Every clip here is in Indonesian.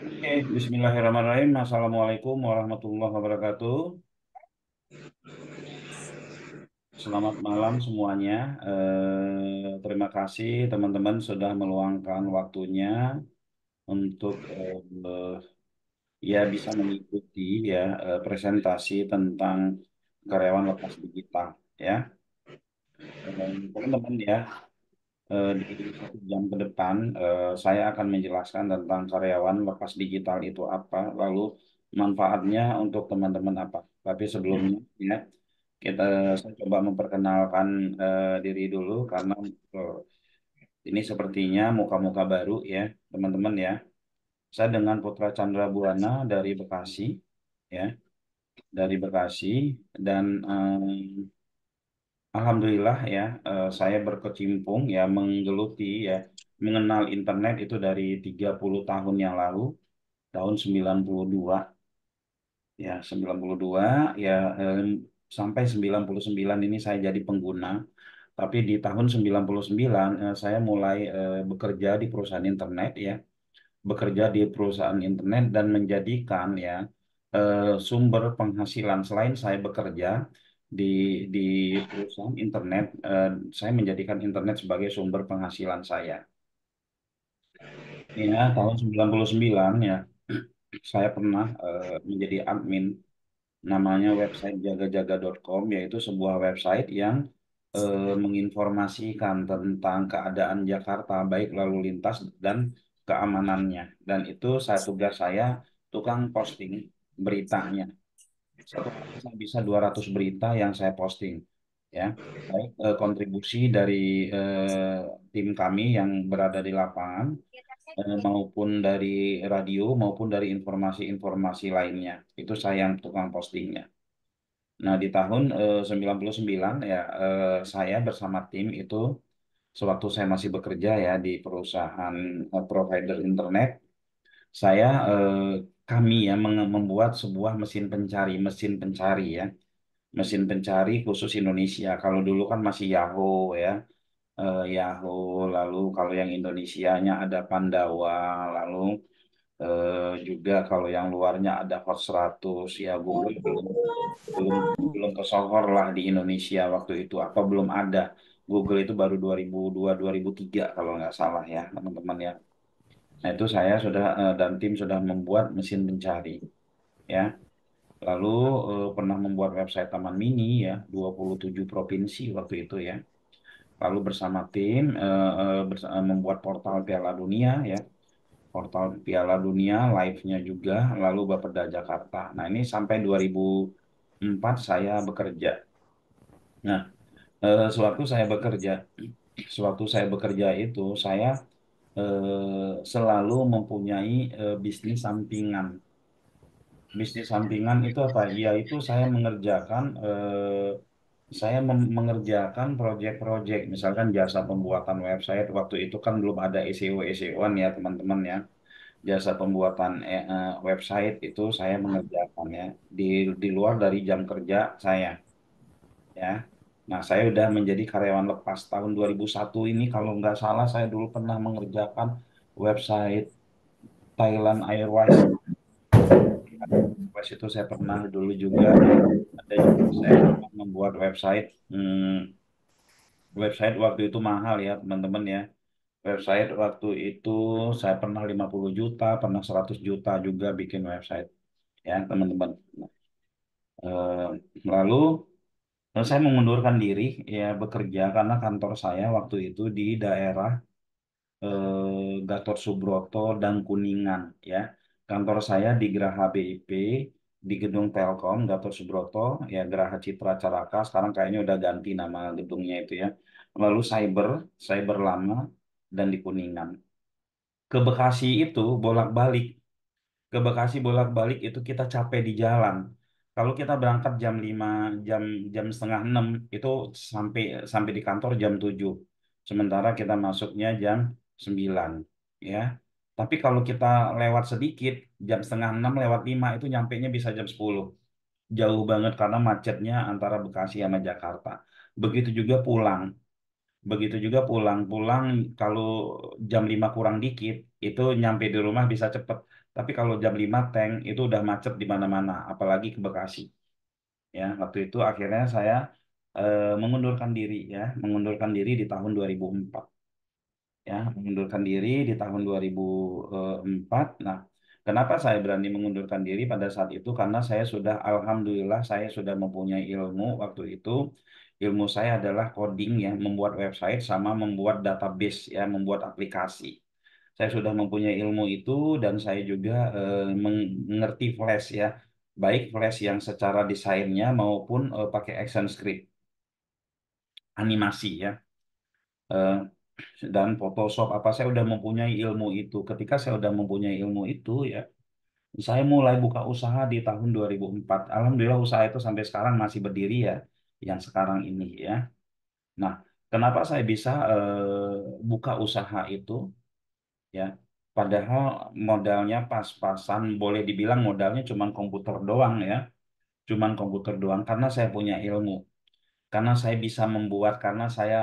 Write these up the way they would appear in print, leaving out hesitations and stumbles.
Oke, Bismillahirrahmanirrahim. Assalamualaikum warahmatullahi wabarakatuh. Selamat malam semuanya. Terima kasih teman-teman sudah meluangkan waktunya untuk ya bisa mengikuti ya presentasi tentang karyawan lepas digital ya. Teman-teman ya, di 1 jam ke depan saya akan menjelaskan tentang karyawan lepas digital itu apa, lalu manfaatnya untuk teman-teman apa. Tapi sebelumnya ya saya coba memperkenalkan diri dulu karena eh, ini sepertinya muka-muka baru ya teman-teman ya. Saya dengan Putra Chandra Buana dari Bekasi ya, dari Bekasi dan Alhamdulillah ya, saya berkecimpung ya menggeluti ya mengenal internet itu dari 30 tahun yang lalu, tahun 92 ya 92 ya, sampai 99 ini saya jadi pengguna. Tapi di tahun 99 saya mulai bekerja di perusahaan internet ya, bekerja di perusahaan internet dan menjadikan ya sumber penghasilan selain saya bekerja di di perusahaan internet, saya menjadikan internet sebagai sumber penghasilan saya. Ya, tahun 99 ya, saya pernah menjadi admin namanya website jagajaga.com, yaitu sebuah website yang menginformasikan tentang keadaan Jakarta, baik lalu lintas dan keamanannya. Dan itu tugas saya tukang posting beritanya. Satu hari saya bisa 200 berita yang saya posting. Ya, baik kontribusi dari eh, tim kami yang berada di lapangan, maupun dari radio maupun dari informasi-informasi lainnya. Itu saya yang tukang postingnya. Nah, di tahun 99 ya, saya bersama tim itu sewaktu saya masih bekerja ya di perusahaan provider internet, saya kami ya membuat sebuah mesin pencari ya, mesin pencari khusus Indonesia. Kalau dulu kan masih Yahoo ya, Yahoo, lalu kalau yang Indonesianya ada Pandawa, lalu juga kalau yang luarnya ada Hot 100 ya, Google belum belum belum kesohor lah di Indonesia waktu itu, apa belum ada. Google itu baru 2002 2003 kalau nggak salah ya teman-teman ya. Nah, itu saya sudah dan tim sudah membuat mesin pencari ya. Lalu pernah membuat website Taman Mini ya, 27 provinsi waktu itu ya. Lalu bersama tim membuat portal Piala Dunia ya, portal Piala Dunia live-nya juga, lalu Bapeda Jakarta. Nah, ini sampai 2004 saya bekerja. Nah, sewaktu saya bekerja itu saya selalu mempunyai bisnis sampingan. Bisnis sampingan itu apa? Yaitu saya mengerjakan proyek-proyek, misalkan jasa pembuatan website. Waktu itu kan belum ada SEO SEO-an ya teman-teman ya. Jasa pembuatan website itu saya mengerjakan ya di di luar dari jam kerja saya ya. Nah, saya udah menjadi karyawan lepas tahun 2001 ini, kalau nggak salah saya dulu pernah mengerjakan website Thailand Airways. Airways itu saya pernah dulu juga, ada juga saya pernah membuat website. Website waktu itu mahal ya teman-teman ya. Website waktu itu saya pernah 50 juta, pernah 100 juta juga bikin website ya teman-teman. Eh, lalu saya mengundurkan diri ya bekerja karena kantor saya waktu itu di daerah Gatot Subroto dan Kuningan ya. Kantor saya di Geraha BIP, di Gedung Telkom Gatot Subroto ya, Geraha Citra Caraka. Sekarang kayaknya udah ganti nama gedungnya itu ya. Lalu Cyber Lama dan di Kuningan. Ke Bekasi itu bolak-balik. Ke Bekasi bolak-balik itu kita capek di jalan. Kalau kita berangkat jam 5, jam jam setengah 6 itu sampai sampai di kantor jam 7. Sementara kita masuknya jam 9 ya. Tapi kalau kita lewat sedikit, jam setengah 6 lewat 5 itu nyampainya bisa jam 10. Jauh banget karena macetnya antara Bekasi sama Jakarta. Begitu juga pulang. Begitu juga pulang-pulang kalau jam 5 kurang dikit, itu nyampe di rumah bisa cepet. Tapi kalau jam 5 tank itu udah macet di mana-mana, apalagi ke Bekasi. Ya, waktu itu akhirnya saya mengundurkan diri ya, mengundurkan diri di tahun 2004 ya, mengundurkan diri di tahun 2004. Nah, kenapa saya berani mengundurkan diri pada saat itu? Karena saya sudah, alhamdulillah, saya sudah mempunyai ilmu waktu itu. Ilmu saya adalah coding ya, membuat website sama membuat database ya, membuat aplikasi. Saya sudah mempunyai ilmu itu dan saya juga mengerti Flash ya, baik Flash yang secara desainnya maupun pakai Action Script, animasi ya. Eh, dan Photoshop apa saya udah mempunyai ilmu itu. Ketika saya udah mempunyai ilmu itu ya, saya mulai buka usaha di tahun 2004. Alhamdulillah usaha itu sampai sekarang masih berdiri ya, yang sekarang ini ya. Nah, kenapa saya bisa buka usaha itu ya? Padahal modalnya pas-pasan, boleh dibilang modalnya cuma komputer doang ya, cuman komputer doang karena saya punya ilmu. Karena saya bisa membuat, karena saya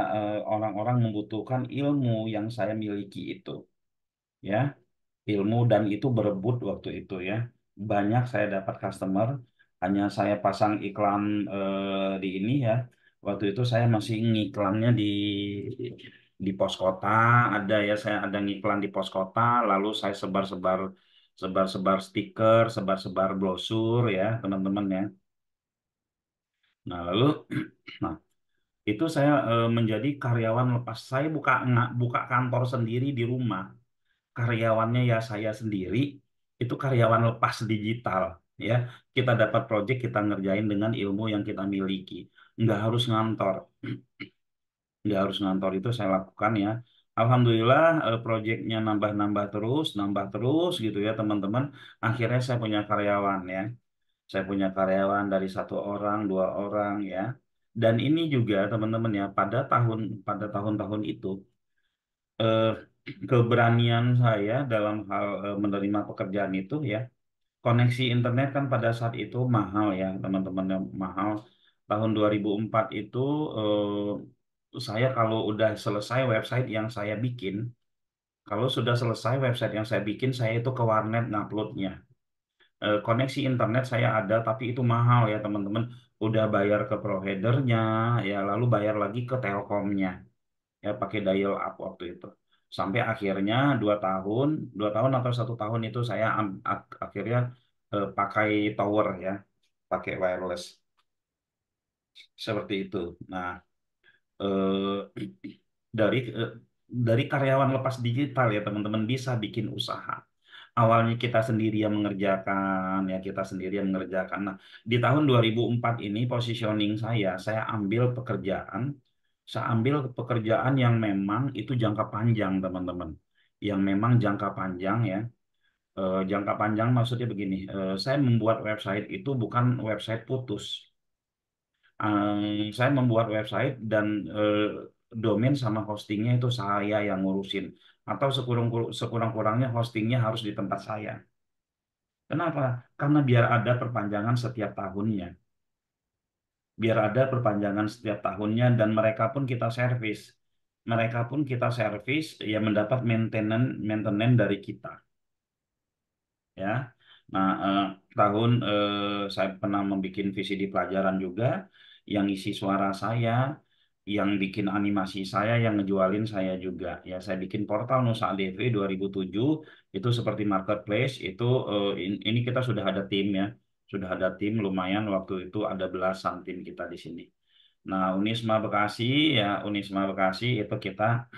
orang-orang membutuhkan ilmu yang saya miliki itu ya, ilmu dan itu berebut waktu itu ya. Banyak saya dapat customer, hanya saya pasang iklan di ini ya. Waktu itu saya masih ngiklannya di pos kota, ada ya, saya ada ngiklan di pos kota, lalu saya sebar-sebar stiker, sebar-sebar brosur ya, teman-teman ya. Nah, lalu nah, itu saya menjadi karyawan lepas. Saya buka kantor sendiri di rumah. Karyawannya ya saya sendiri, itu karyawan lepas digital ya. Kita dapat project, kita ngerjain dengan ilmu yang kita miliki, nggak harus ngantor. Nggak harus ngantor, itu saya lakukan ya. Alhamdulillah projectnya nambah terus gitu ya teman-teman. Akhirnya saya punya karyawan ya, saya punya karyawan dari satu orang, dua orang ya. Dan ini juga teman-teman ya, pada tahun-tahun itu eh, keberanian saya dalam hal menerima pekerjaan itu ya, koneksi internet kan pada saat itu mahal ya teman-teman, yang mahal. Tahun 2004 itu saya kalau udah selesai website yang saya bikin, kalau sudah selesai website yang saya bikin, saya itu ke warnet nguploadnya. Koneksi internet saya ada, tapi itu mahal ya teman-teman. Udah bayar ke providernya, ya lalu bayar lagi ke Telkomnya ya, pakai dial up waktu itu, sampai akhirnya 2 tahun atau 1 tahun itu saya akhirnya pakai tower ya, pakai wireless seperti itu. Nah, eh, dari eh, dari karyawan lepas digital ya teman-teman bisa bikin usaha. Awalnya kita sendiri yang mengerjakan ya, kita sendiri yang mengerjakan. Nah, di tahun 2004 ini positioning saya ambil pekerjaan, saya ambil pekerjaan yang memang itu jangka panjang teman-teman. Yang memang jangka panjang ya. Jangka panjang maksudnya begini, saya membuat website itu bukan website putus. Saya membuat website dan domain sama hostingnya itu saya yang ngurusin. Atau sekurang-kurangnya hostingnya harus di tempat saya. Kenapa? Karena biar ada perpanjangan setiap tahunnya. Biar ada perpanjangan setiap tahunnya dan mereka pun kita servis. Mereka pun kita servis ya, mendapat maintenance dari kita ya. Nah, saya pernah membuat visi di pelajaran juga, yang isi suara saya, yang bikin animasi saya, yang ngejualin saya juga. Ya, saya bikin portal Nusa ADV 2007 itu seperti marketplace itu. Ini kita sudah ada tim ya, sudah ada tim lumayan, waktu itu ada belasan tim kita di sini. Nah, Unisma Bekasi ya, Unisma Bekasi itu kita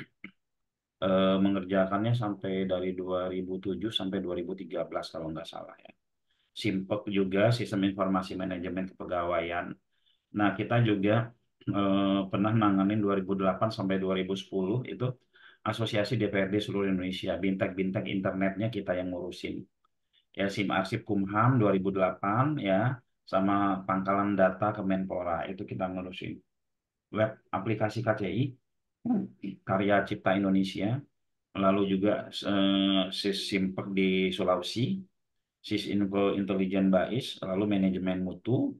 mengerjakannya sampai dari 2007 sampai 2013 kalau nggak salah ya. Simpek juga sistem informasi manajemen kepegawaian. Nah, kita juga pernah nanganin 2008 sampai 2010 itu Asosiasi DPRD seluruh Indonesia, bintek-bintek internetnya kita yang ngurusin. Ya, SIM arsip Kumham 2008 ya, sama pangkalan data Kemenpora itu kita ngurusin. Web aplikasi KCI, Karya Cipta Indonesia, lalu juga SIS Simpek di Sulawesi, SIS Info Intelijen Bais, lalu manajemen mutu,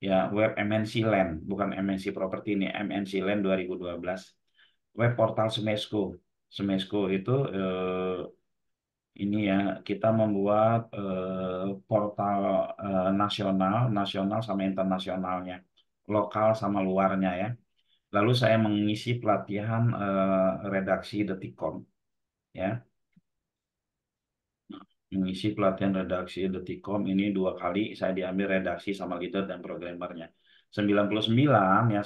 ya web MNC Land, bukan MNC Property ini, MNC Land 2012. web portal Smesco. Smesco itu ini ya, kita membuat portal nasional, nasional sama internasionalnya, lokal sama luarnya ya. Lalu saya mengisi pelatihan redaksi Detikcom ya, mengisi pelatihan redaksi Detikcom ini 2 kali saya diambil redaksi sama leader dan programmernya. 99 ya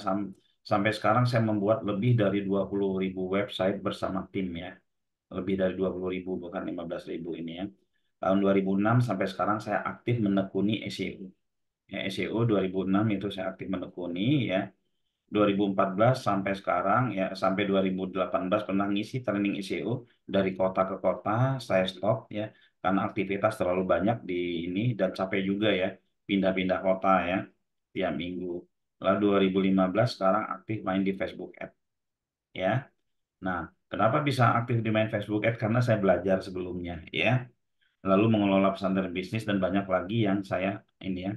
sampai sekarang saya membuat lebih dari 20.000 website bersama tim ya. Lebih dari 20.000 bukan 15.000 ini ya. Tahun 2006 sampai sekarang saya aktif menekuni SEO. Ya, SEO 2006 itu saya aktif menekuni ya. 2014 sampai sekarang ya sampai 2018 pernah ngisi training SEO dari kota ke kota, saya stop ya karena aktivitas terlalu banyak di ini dan capek juga ya pindah-pindah kota ya tiap minggu. Lalu 2015 sekarang aktif main di Facebook Ads ya. Nah, kenapa bisa aktif di main Facebook Ads? Karena saya belajar sebelumnya ya. Lalu mengelola pesantren bisnis dan banyak lagi yang saya ini ya.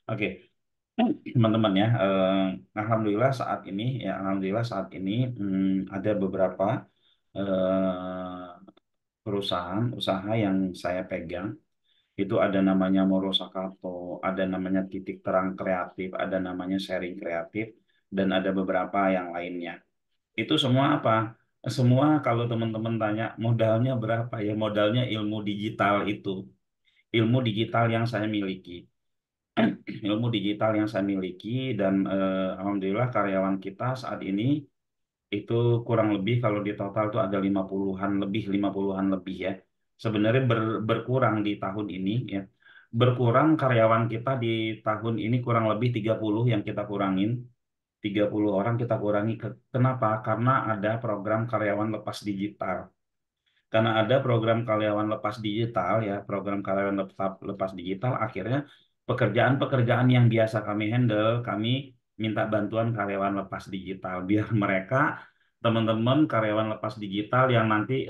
Oke, teman-teman ya, alhamdulillah saat ini ya, alhamdulillah saat ini ada beberapa eh, perusahaan usaha yang saya pegang. Itu ada namanya Moro Sakato, ada namanya Titik Terang Kreatif, ada namanya Sharing Kreatif, dan ada beberapa yang lainnya. Itu semua apa? Semua kalau teman-teman tanya modalnya berapa ya? Modalnya ilmu digital itu, ilmu digital yang saya miliki. Ilmu digital yang saya miliki dan alhamdulillah karyawan kita saat ini itu kurang lebih kalau di total itu ada 50-an lebih 50-an lebih ya. Sebenarnya berkurang di tahun ini ya. Berkurang karyawan kita di tahun ini kurang lebih 30 yang kita kurangin. 30 orang kita kurangi. Kenapa? Karena ada program karyawan lepas digital. Karena ada program karyawan lepas digital ya, program karyawan lepas digital, akhirnya pekerjaan-pekerjaan yang biasa kami handle, kami minta bantuan karyawan lepas digital biar mereka teman-teman karyawan lepas digital yang nanti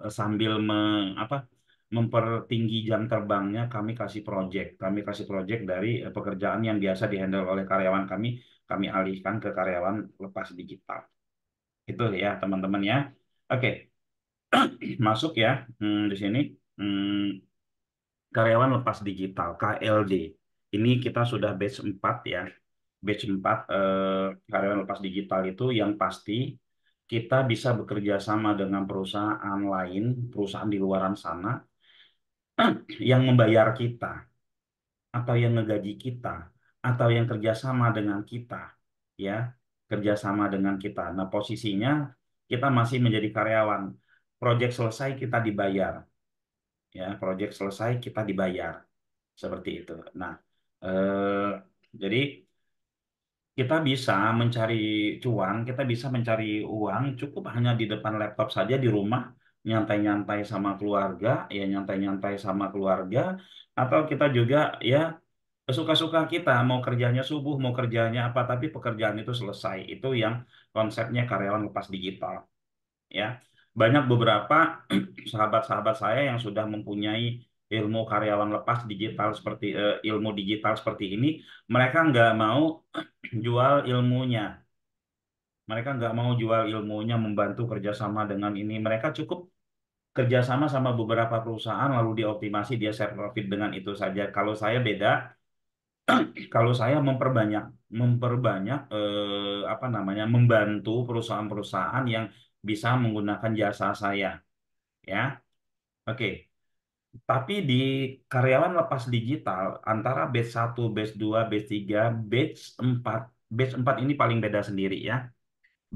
sambil mempertinggi jam terbangnya kami kasih project dari pekerjaan yang biasa dihandle oleh karyawan kami alihkan ke karyawan lepas digital. Itu ya teman-teman ya. Oke, masuk ya di sini hmm, karyawan lepas digital KLD. Ini kita sudah batch 4 ya. Batch 4 karyawan lepas digital itu yang pasti kita bisa bekerja sama dengan perusahaan lain, perusahaan di luaran sana yang membayar kita atau yang ngegaji kita atau yang kerjasama dengan kita ya, kerjasama dengan kita. Nah, posisinya kita masih menjadi karyawan. Proyek selesai kita dibayar ya, proyek selesai kita dibayar seperti itu. Nah, eh, jadi kita bisa mencari cuan, kita bisa mencari uang cukup hanya di depan laptop saja di rumah, nyantai-nyantai sama keluarga, ya nyantai-nyantai sama keluarga, atau kita juga ya suka-suka kita mau kerjanya subuh, mau kerjanya apa, tapi pekerjaan itu selesai. Itu yang konsepnya karyawan lepas digital ya. Banyak beberapa sahabat-sahabat saya yang sudah mempunyai ilmu karyawan lepas digital seperti ilmu digital seperti ini, mereka nggak mau jual ilmunya. Mereka nggak mau jual ilmunya, membantu kerjasama dengan ini. Mereka cukup kerjasama sama beberapa perusahaan, lalu dioptimasi, dia share profit dengan itu saja. Kalau saya beda, kalau saya memperbanyak apa namanya, membantu perusahaan-perusahaan yang bisa menggunakan jasa saya, ya. Oke, tapi di karyawan lepas digital antara batch 1, batch 2, batch 3, batch 4 ini paling beda sendiri ya.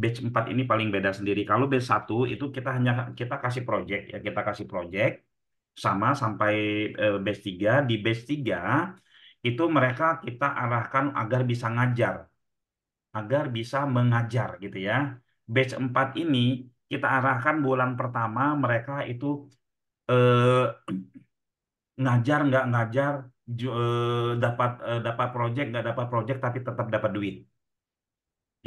Batch 4 ini paling beda sendiri. Kalau batch 1 itu kita kasih project ya, kita kasih project sama sampai batch 3. Di batch 3 itu mereka kita arahkan agar bisa mengajar gitu ya. Batch 4 ini kita arahkan bulan pertama mereka itu eh, ngajar nggak ngajar, dapat project nggak dapat project tapi tetap dapat duit.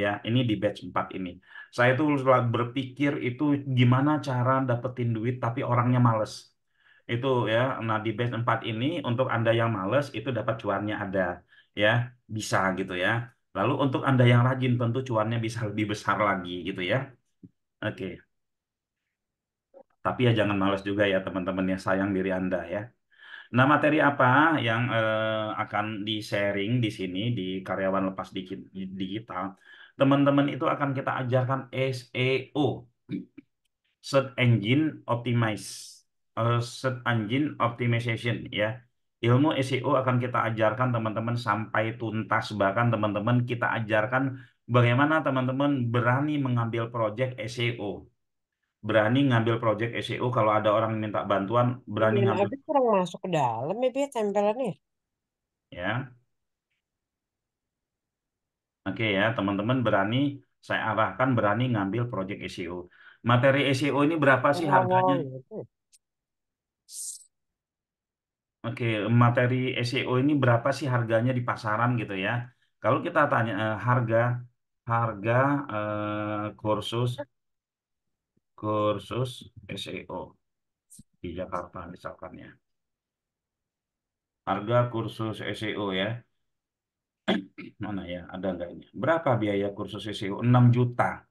Ya, ini di batch 4 ini. Saya tuh selalu berpikir itu gimana cara dapetin duit tapi orangnya males. Itu ya. Nah, di batch 4 ini untuk Anda yang males itu dapat cuannya ada ya, bisa gitu ya. Lalu untuk Anda yang rajin tentu cuannya bisa lebih besar lagi gitu ya. Oke. Tapi ya jangan malas juga ya teman-teman ya, sayang diri Anda ya. Nah, materi apa yang akan di-sharing di sini di karyawan lepas digital? Teman-teman itu akan kita ajarkan SEO, Search Engine Optimize, Search Engine Optimization ya. Ilmu SEO akan kita ajarkan teman-teman sampai tuntas, bahkan teman-teman kita ajarkan bagaimana teman-teman berani mengambil project SEO, berani ngambil project SEO kalau ada orang minta bantuan, berani Iniin ngambil Abi kurang masuk ke dalam ya dia tempelannya. ya. Oke ya, teman-teman berani saya arahkan berani ngambil project SEO. Materi SEO ini berapa sih harganya? Awal-awal gitu. Oke, materi SEO ini berapa sih harganya di pasaran gitu ya? Kalau kita tanya harga harga kursus kursus SEO di Jakarta misalkan ya. Harga kursus SEO ya. Mana ya? Ada nggak ini? Berapa biaya kursus SEO? 6 juta.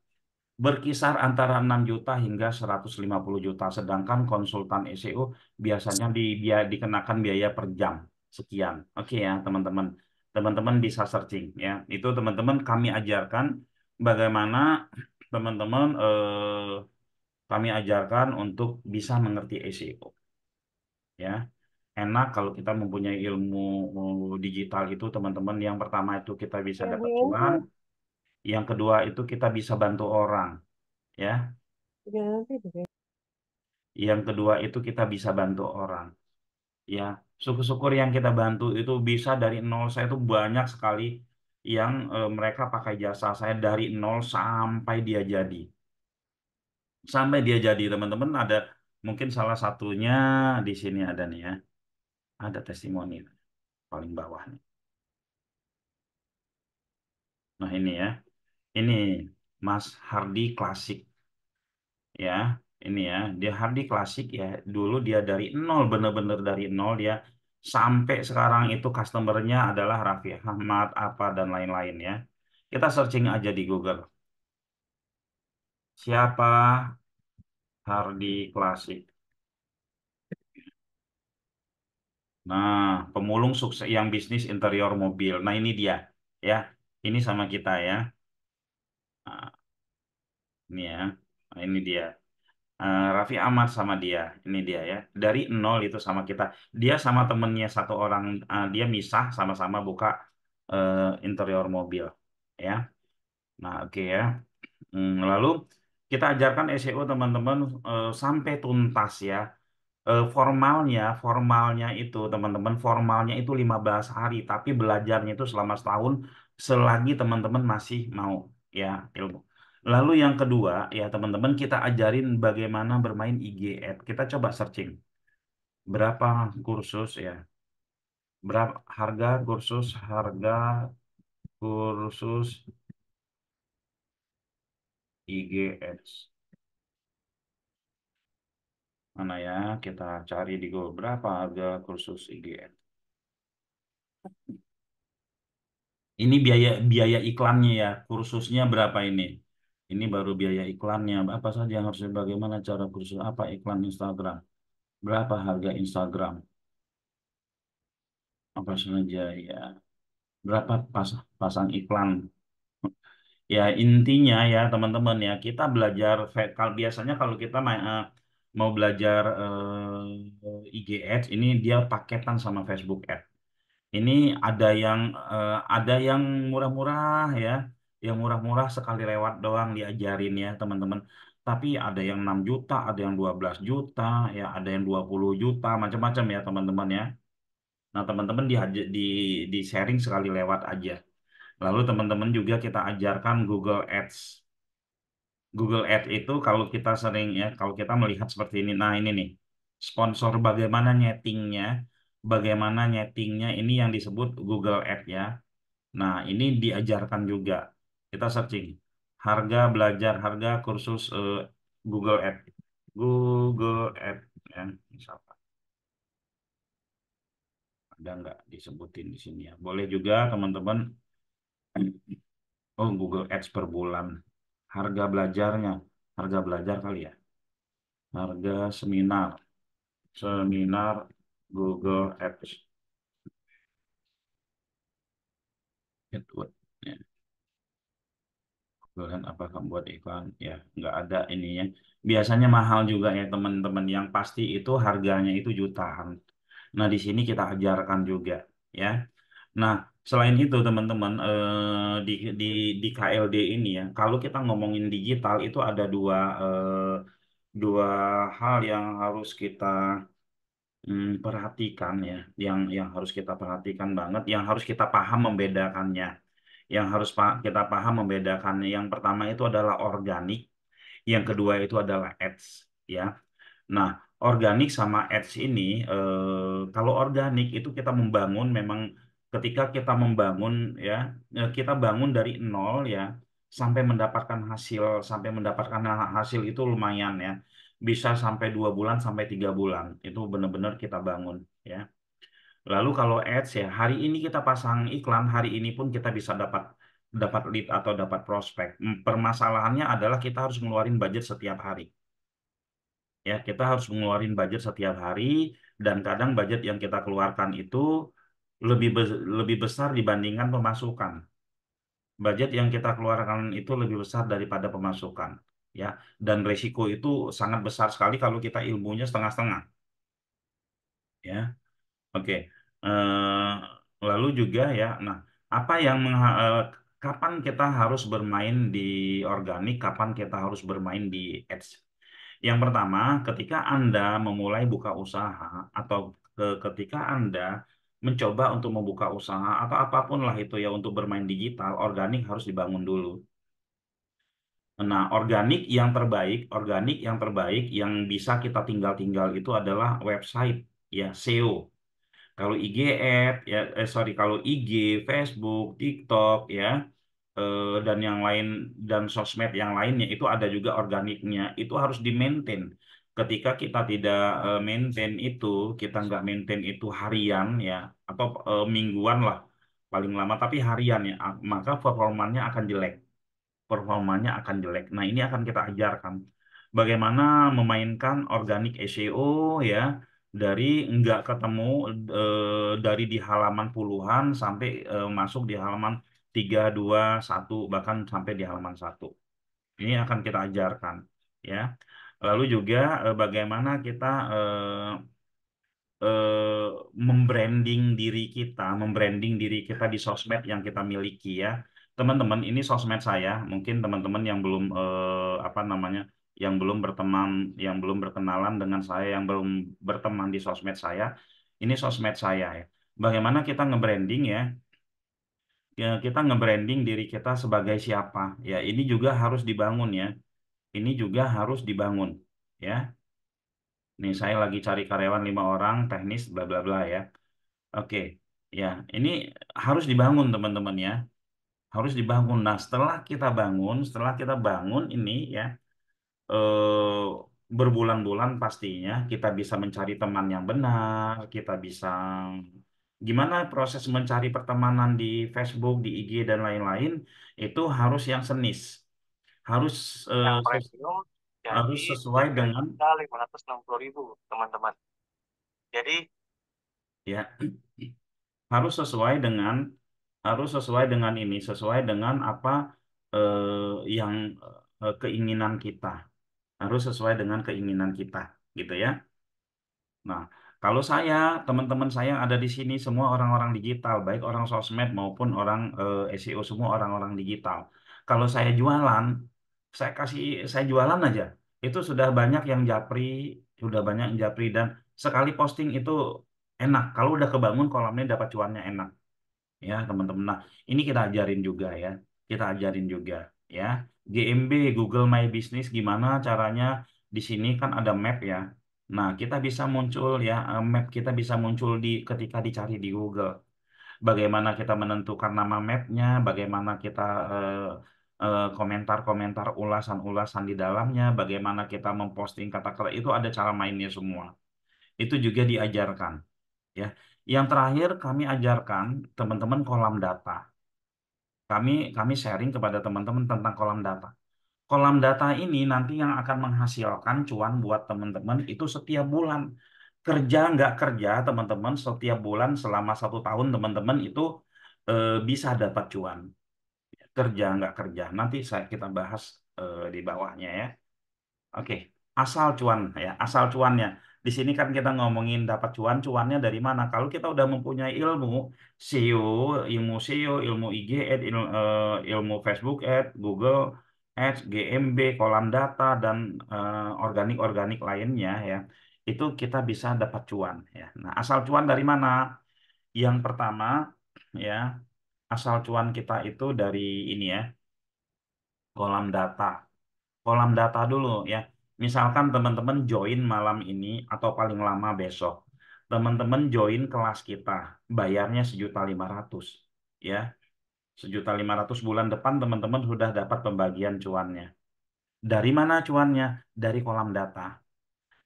Berkisar antara 6 juta hingga 150 juta. Sedangkan konsultan SEO biasanya dikenakan biaya per jam sekian. Oke ya, teman-teman. Teman-teman bisa searching ya. Itu teman-teman kami ajarkan bagaimana teman-teman kami ajarkan untuk bisa mengerti SEO ya. Enak kalau kita mempunyai ilmu digital itu teman-teman. Yang pertama itu kita bisa Ya dapat cuan, belum. yang kedua itu kita bisa bantu orang ya. Jangan nanti. Yang kedua itu kita bisa bantu orang. Ya, syukur-syukur yang kita bantu itu bisa dari nol. Saya itu banyak sekali yang mereka pakai jasa saya dari nol sampai dia jadi. Sampai dia jadi, teman-teman ada mungkin salah satunya di sini ada nih ya. Ada testimoni paling bawah nih. Nah, ini ya. Ini Mas Hardi Klasik ya. Ini ya, dia Hardi Klasik ya. Dulu dia dari nol, bener-bener dari nol dia sampai sekarang itu customernya adalah Raffi Ahmad apa dan lain-lain ya. Kita searching aja di Google. Siapa Hardi Klasik? Nah, pemulung sukses yang bisnis interior mobil. Nah, ini dia ya. Ini sama kita ya. Nah, ini ya. Nah, ini dia. Raffi Ahmad sama dia, ini dia ya, dari nol itu sama kita, dia sama temennya satu orang, dia misah sama-sama buka interior mobil, ya. Nah oke ya. Lalu kita ajarkan SEO teman-teman sampai tuntas ya. Formalnya itu teman-teman, formalnya itu 15 hari, tapi belajarnya itu selama setahun selagi teman-teman masih mau ya ilmu. Lalu yang kedua ya teman-teman kita ajarin bagaimana bermain IG Ads. Kita coba searching berapa kursus ya, berapa harga kursus IG Ads. Mana ya? Kita cari di Google berapa harga kursus IG Ads. Ini biaya biaya iklannya ya, kursusnya berapa ini? Ini baru biaya iklannya. Apa saja yang harus bagaimana cara kursus apa iklan Instagram? Berapa harga Instagram? Apa saja ya? Berapa pasang iklan? Ya intinya ya teman-teman ya kita belajar kalau biasanya kalau kita mau belajar IG Ads ini dia paketan sama Facebook Ads. Ini ada yang murah-murah ya, yang murah-murah sekali lewat doang diajarin ya teman-teman. Tapi ada yang 6 juta, ada yang 12 juta, ya ada yang 20 juta, macam-macam ya teman-teman ya. Nah teman-teman di sharing sekali lewat aja. Lalu teman-teman juga kita ajarkan Google Ads. Google Ads itu kalau kita sering ya, kalau kita melihat seperti ini, nah ini nih, sponsor bagaimana nyetingnya ini yang disebut Google Ads ya. Nah, ini diajarkan juga. Kita searching harga kursus Google Ads. Google Ads ya, misalkan ada nggak disebutin di sini ya. Boleh juga teman-teman. Oh, Google Ads per bulan. Harga belajarnya. Harga belajar kali ya. Harga seminar. Seminar Google Apps. AdWords. Ya, Google apakah buat iklan? Ya, nggak ada ininya. Biasanya mahal juga ya teman-teman. Yang pasti itu harganya itu jutaan. Nah, di sini kita ajarkan juga ya. Nah, selain itu teman-teman di di KLD ini ya, kalau kita ngomongin digital itu ada dua hal yang harus kita perhatikan ya, yang harus kita perhatikan banget, yang harus kita paham membedakannya, yang harus kita paham membedakannya. Yang pertama itu adalah organik, yang kedua itu adalah ads ya. Nah, organik sama ads ini, kalau organik itu kita membangun memang ketika kita membangun ya, kita bangun dari nol ya, sampai mendapatkan hasil itu lumayan ya, bisa sampai 2 bulan sampai 3 bulan, itu benar-benar kita bangun ya. Lalu kalau ads ya, hari ini kita pasang iklan, hari ini pun kita bisa dapat dapat lead atau dapat prospek. Permasalahannya adalah kita harus ngeluarin budget setiap hari. Ya, kita harus mengeluarkan budget setiap hari dan kadang budget yang kita keluarkan itu lebih besar dibandingkan pemasukan. Budget yang kita keluarkan itu lebih besar daripada pemasukan, ya. Dan resiko itu sangat besar sekali kalau kita ilmunya setengah-setengah, ya. Oke. Eh, Lalu juga ya, nah, apa yang kapan kita harus bermain di organik, kapan kita harus bermain di ads? Yang pertama, ketika Anda memulai buka usaha atau ketika Anda mencoba untuk membuka usaha atau apapun lah itu ya untuk bermain digital, organik harus dibangun dulu. Nah, organik yang terbaik yang bisa kita tinggal-tinggal itu adalah website ya, SEO. Kalau IG ad ya, kalau IG, Facebook, TikTok ya, dan yang lain dan sosmed yang lainnya itu ada juga organiknya. Itu harus di-maintain. Ketika kita tidak maintain itu, kita nggak maintain itu harian ya, atau mingguan lah paling lama, tapi harian ya, maka performanya akan jelek. Nah, ini akan kita ajarkan bagaimana memainkan organik SEO ya, dari nggak ketemu, dari di halaman puluhan sampai masuk di halaman 3 2 1 bahkan sampai di halaman 1. Ini akan kita ajarkan ya. Lalu juga bagaimana kita eh, membranding diri kita di sosmed yang kita miliki ya. Teman-teman, ini sosmed saya. Mungkin teman-teman yang belum apa namanya, yang belum berkenalan dengan saya, yang belum berteman di sosmed saya, ini sosmed saya ya. Bagaimana kita nge-branding ya? Ya, kita nge-branding diri kita sebagai siapa? Ya, ini juga harus dibangun ya. Ini juga harus dibangun ya. Nih, saya lagi cari karyawan 5 orang, teknis, bla bla bla ya. Oke, ya, ini harus dibangun teman-teman ya, harus dibangun. Nah, setelah kita bangun ini ya, eh, berbulan-bulan pastinya kita bisa mencari teman yang benar, kita bisa gimana proses mencari pertemanan di Facebook, di IG dan lain-lain itu harus yang senis, harus Yang eh, ses- premium harus jadi sesuai dengan 3.560.000 teman-teman. Jadi ya, harus sesuai dengan sesuai dengan apa yang keinginan kita, harus sesuai dengan keinginan kita gitu ya. Nah, kalau saya, teman-teman saya yang ada di sini semua orang-orang digital, baik orang sosmed maupun orang SEO, semua orang-orang digital. Kalau saya jualan aja, itu sudah banyak yang japri dan sekali posting itu enak. Kalau udah kebangun kolamnya dapat cuannya enak ya teman-teman. Nah, ini kita ajarin juga ya. Kita ajarin juga ya. GMB Google My Business gimana caranya, di sini kan ada map ya. Nah, kita bisa muncul ya, map kita bisa muncul ketika dicari di Google. Bagaimana kita menentukan nama mapnya, bagaimana kita komentar-komentar, ulasan-ulasan di dalamnya, bagaimana kita memposting kata-kata, itu ada cara mainnya semua. Itu juga diajarkan ya. Yang terakhir kami ajarkan teman-teman kolam data. Kami sharing kepada teman-teman tentang kolam data. Kolam data ini nanti yang akan menghasilkan cuan buat teman-teman itu setiap bulan. Kerja nggak kerja, teman-teman, setiap bulan selama 1 tahun teman-teman itu bisa dapat cuan. Kerja nggak kerja, nanti kita bahas di bawahnya ya. Oke, asal cuan ya, asal cuannya. Di sini kan kita ngomongin dapat cuan, cuannya dari mana? Kalau kita udah mempunyai ilmu SEO, ilmu SEO, ilmu IG Ads, ilmu Facebook Ads, Google Ads, GMB, kolam data dan organik-organik lainnya ya, itu kita bisa dapat cuan ya. Nah, asal cuan dari mana? Yang pertama ya, asal cuan kita itu dari ini ya, kolam data. Kolam data dulu ya. Misalkan teman-teman join malam ini atau paling lama besok. Teman-teman join kelas kita, bayarnya 1.500.000 ya. 1.500.000 bulan depan teman-teman sudah dapat pembagian cuannya. Dari mana cuannya? Dari kolam data.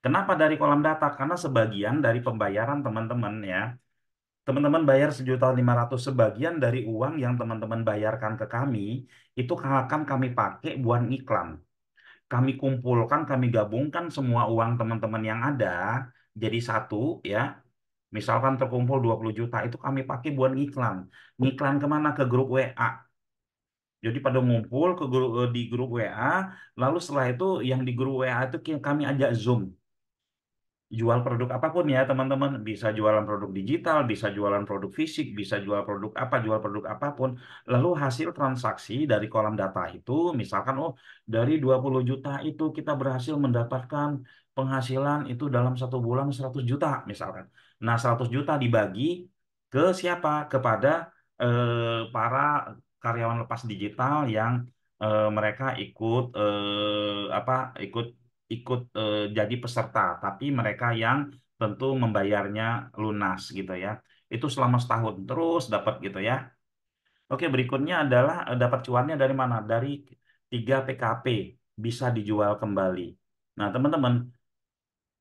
Kenapa dari kolam data? Karena sebagian dari pembayaran teman-teman ya. Teman-teman bayar 1.500.000, sebagian dari uang yang teman-teman bayarkan ke kami itu akan kami pakai buat iklan. Kami kumpulkan, kami gabungkan semua uang teman-teman yang ada jadi satu ya. Misalkan terkumpul 20 juta itu kami pakai buat ngiklan. Ngiklan kemana? Ke grup WA. Jadi pada ngumpul di grup WA, lalu setelah itu yang di grup WA itu kami ajak Zoom. Jual produk apapun ya teman-teman, bisa jualan produk digital, bisa jualan produk fisik, bisa jual produk apa, jual produk apapun. Lalu hasil transaksi dari kolam data itu, misalkan oh dari 20 juta itu kita berhasil mendapatkan penghasilan itu dalam 1 bulan 100 juta misalkan. Nah 100 juta dibagi ke siapa? Kepada para karyawan lepas digital yang mereka ikut apa ikut ikut jadi peserta, tapi mereka yang tentu membayarnya lunas gitu ya. Itu selama setahun terus dapat gitu ya. Oke, berikutnya adalah dapat cuannya dari mana? Dari 3 PKP bisa dijual kembali. Nah, teman-teman,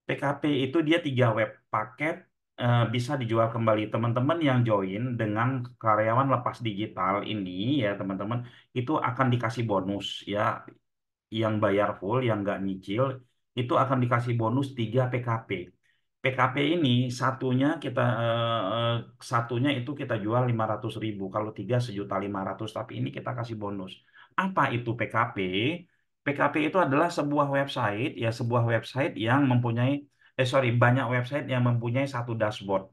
PKP itu dia 3 web paket bisa dijual kembali. Teman-teman yang join dengan karyawan lepas digital ini ya, teman-teman, itu akan dikasih bonus ya, yang bayar full, yang nggak nyicil, itu akan dikasih bonus 3 PKP. PKP ini satunya itu kita jual 500.000. Kalau 3 1.500.000, tapi ini kita kasih bonus. Apa itu PKP? PKP itu adalah sebuah website ya, sebuah website yang mempunyai banyak website yang mempunyai satu dashboard.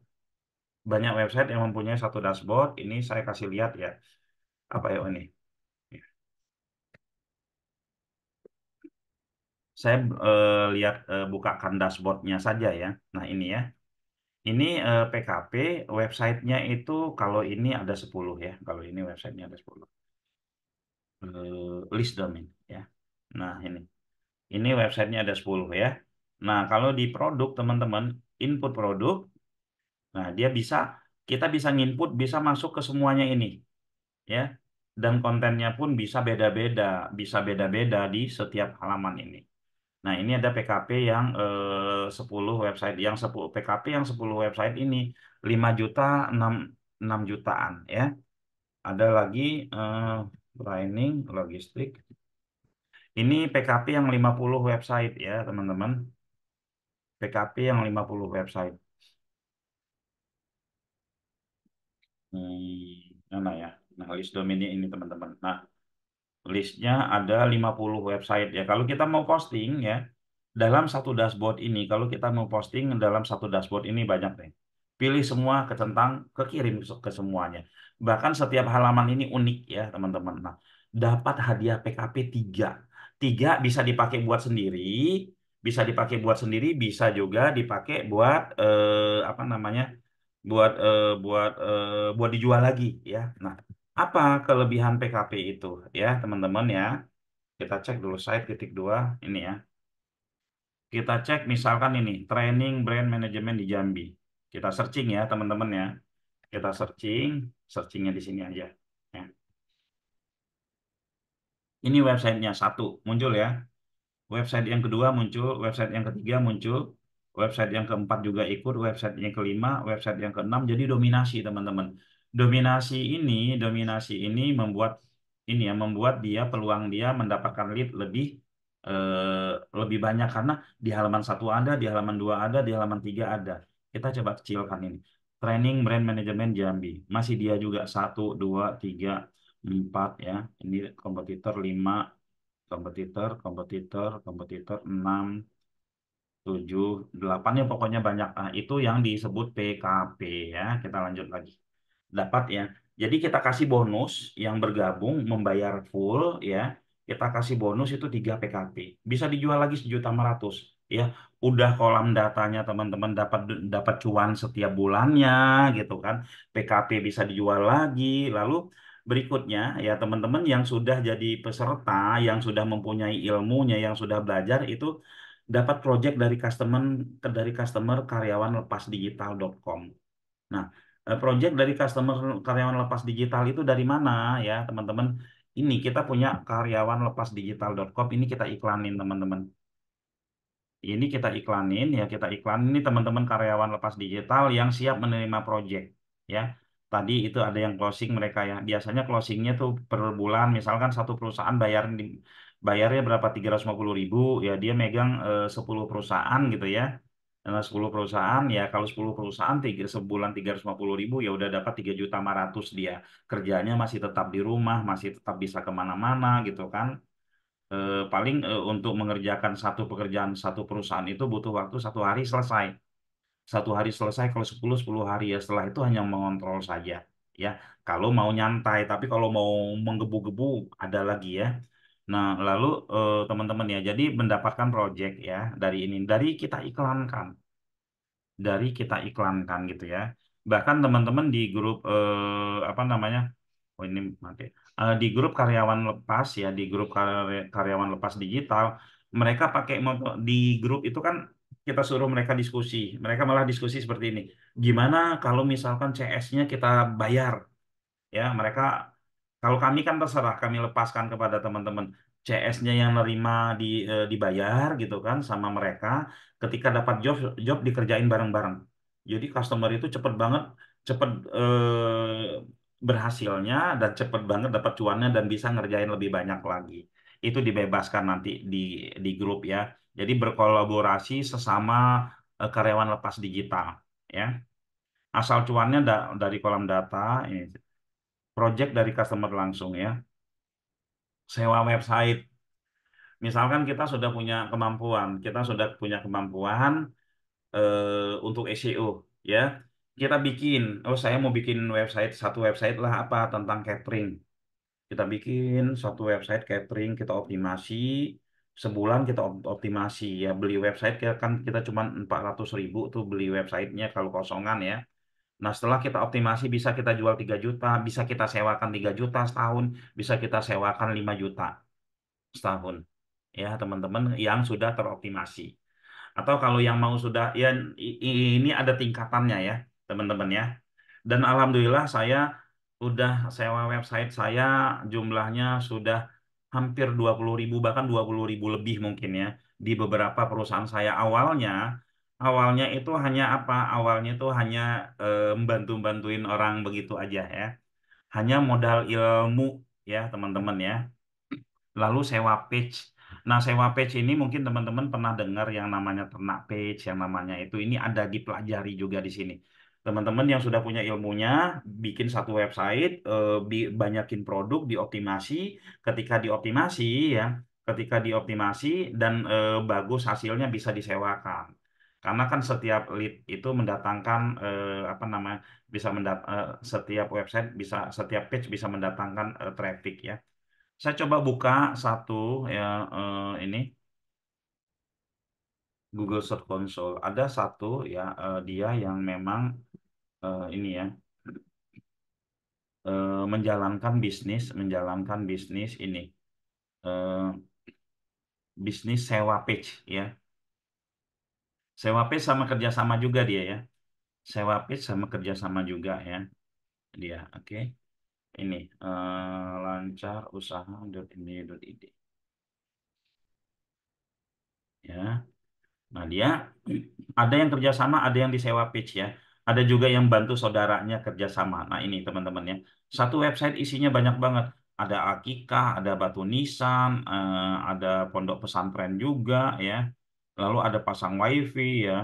Banyak website yang mempunyai satu dashboard. Ini saya kasih lihat ya. Apa ya ini? Saya lihat bukakan dashboardnya saja ya. Nah ini ya, ini PKP websitenya itu kalau ini ada 10 ya. Kalau ini websitenya ada 10. List domain ya. Nah ini websitenya ada 10 ya. Nah kalau di produk teman-teman, input produk, nah dia kita bisa nginput, bisa masuk ke semuanya ini ya. Dan kontennya pun bisa beda-beda di setiap halaman ini. Nah, ini ada PKP yang 10 website, yang 10 PKP yang 10 website ini 5 juta 6 jutaan ya. Ada lagi training logistik. Ini PKP yang 50 website ya, teman-teman. PKP yang 50 website. Mana ya? Nah, list domainnya ini, teman-teman. Nah, listnya ada 50 website ya. Kalau kita mau posting ya, dalam satu dashboard ini, kalau kita mau posting dalam satu dashboard ini banyak deh. Pilih semua kekirim ke semuanya. Bahkan setiap halaman ini unik ya teman-teman. Nah, dapat hadiah PKP 3. 3 bisa dipakai buat sendiri, bisa juga dipakai buat apa namanya? Buat dijual lagi ya. Nah, apa kelebihan PKP itu ya teman-teman ya? Kita cek dulu site titik 2 ini ya. Kita cek misalkan ini training brand management di Jambi. Kita searching ya teman-teman ya. Kita searchingnya di sini aja. Ya. Ini websitenya satu muncul ya. Website yang kedua muncul, website yang ketiga muncul, website yang keempat juga ikut, website yang kelima, website yang keenam. Jadi dominasi teman-teman. Dominasi ini membuat ini ya, membuat dia peluang dia mendapatkan lead lebih banyak karena di halaman satu ada, di halaman dua ada, di halaman tiga ada. Kita coba kecilkan ini. Training Brand Management Jambi. Masih dia juga satu, dua, tiga, empat ya. Ini kompetitor lima, kompetitor enam, tujuh, delapan ya pokoknya banyak. Nah, itu yang disebut PKP ya. Kita lanjut lagi. Dapat ya. Jadi kita kasih bonus yang bergabung membayar full ya. Kita kasih bonus itu 3 PKP. Bisa dijual lagi 1.500.000 ya. Udah kolam datanya teman-teman dapat dapat cuan setiap bulannya gitu kan. PKP bisa dijual lagi. Lalu berikutnya ya teman-teman yang sudah jadi peserta, yang sudah mempunyai ilmunya, yang sudah belajar itu dapat project dari customer karyawan lepasdigital.com. Nah, project dari customer karyawan lepas digital itu dari mana ya, teman-teman? Ini kita punya karyawan lepasdigital.com, ini kita iklanin, teman-teman. Ini kita iklanin ya, kita iklan ini teman-teman karyawan lepas digital yang siap menerima project ya. Tadi itu ada yang closing mereka ya. Biasanya closingnya tuh per bulan, misalkan satu perusahaan bayarnya berapa 350.000 ya, dia megang 10 perusahaan gitu ya. Nah, 10 perusahaan ya, kalau 10 perusahaan sebulan 350.000 ya udah dapat 3.500.000 dia. Kerjanya masih tetap di rumah, masih tetap bisa kemana-mana gitu kan. Paling untuk mengerjakan satu pekerjaan satu perusahaan itu butuh waktu 1 hari selesai. 1 hari selesai kalau 10 hari ya, setelah itu hanya mengontrol saja ya. Kalau mau nyantai, tapi kalau mau menggebu-gebu ada lagi ya. Nah, lalu teman-teman ya, jadi mendapatkan project ya dari kita iklankan, gitu ya. Bahkan teman-teman di grup apa namanya? Oh ini mati. Di grup karyawan lepas ya, di grup karyawan lepas digital, mereka pakai di grup itu kan kita suruh mereka diskusi. Mereka malah diskusi seperti ini. Gimana kalau misalkan CS-nya kita bayar? Ya, mereka kalau kami kan terserah kami lepaskan kepada teman-teman CS-nya yang nerima dibayar gitu kan sama mereka ketika dapat job job dikerjain bareng-bareng. Jadi customer itu cepet banget cepet berhasilnya dan cepet banget dapat cuannya dan bisa ngerjain lebih banyak lagi. Itu dibebaskan nanti di grup ya. Jadi berkolaborasi sesama karyawan lepas digital ya. Asal cuannya dari kolam data ini project dari customer langsung ya. Sewa website. Misalkan kita sudah punya kemampuan untuk SEO ya. Kita bikin, oh saya mau bikin satu website lah apa tentang catering. Kita bikin satu website catering, kita optimasi, sebulan kita optimasi ya. Beli website kan kita cuma 400.000 tuh beli websitenya kalau kosongan ya. Nah, setelah kita optimasi bisa kita jual 3 juta, bisa kita sewakan 3 juta setahun, bisa kita sewakan 5 juta setahun. Ya, teman-teman yang sudah teroptimasi. Atau kalau yang mau sudah, ya ini ada tingkatannya ya, teman-teman ya. Dan alhamdulillah saya udah sewa website saya jumlahnya sudah hampir 20.000, bahkan 20.000 lebih mungkin ya. Di beberapa perusahaan saya awalnya itu hanya apa? Awalnya itu hanya bantuin orang begitu aja ya. Hanya modal ilmu ya teman-teman ya. Lalu sewa page. Nah, sewa page ini mungkin teman-teman pernah dengar yang namanya ternak page, yang namanya itu ini ada dipelajari juga di sini. Teman-teman yang sudah punya ilmunya, bikin satu website, banyakin produk, dioptimasi. Ketika dioptimasi ya, ketika dioptimasi dan bagus hasilnya bisa disewakan. Karena kan setiap lead itu mendatangkan apa namanya setiap website bisa setiap page bisa mendatangkan traffic ya. Saya coba buka satu ya ini Google Search Console. Ada satu ya dia yang memang ini ya menjalankan bisnis ini eh, bisnis sewa page ya. Sewa page sama kerjasama juga dia ya. Sewa page sama kerjasama juga ya dia. Oke. Ini lancar usaha.ini.id ya. Nah, dia ada yang kerjasama, ada yang disewa pitch ya. Ada juga yang bantu saudaranya kerjasama. Nah, ini teman-teman ya. Satu website isinya banyak banget. ada akikah, ada batu nisan, ada pondok pesantren juga ya. Lalu ada pasang wifi ya.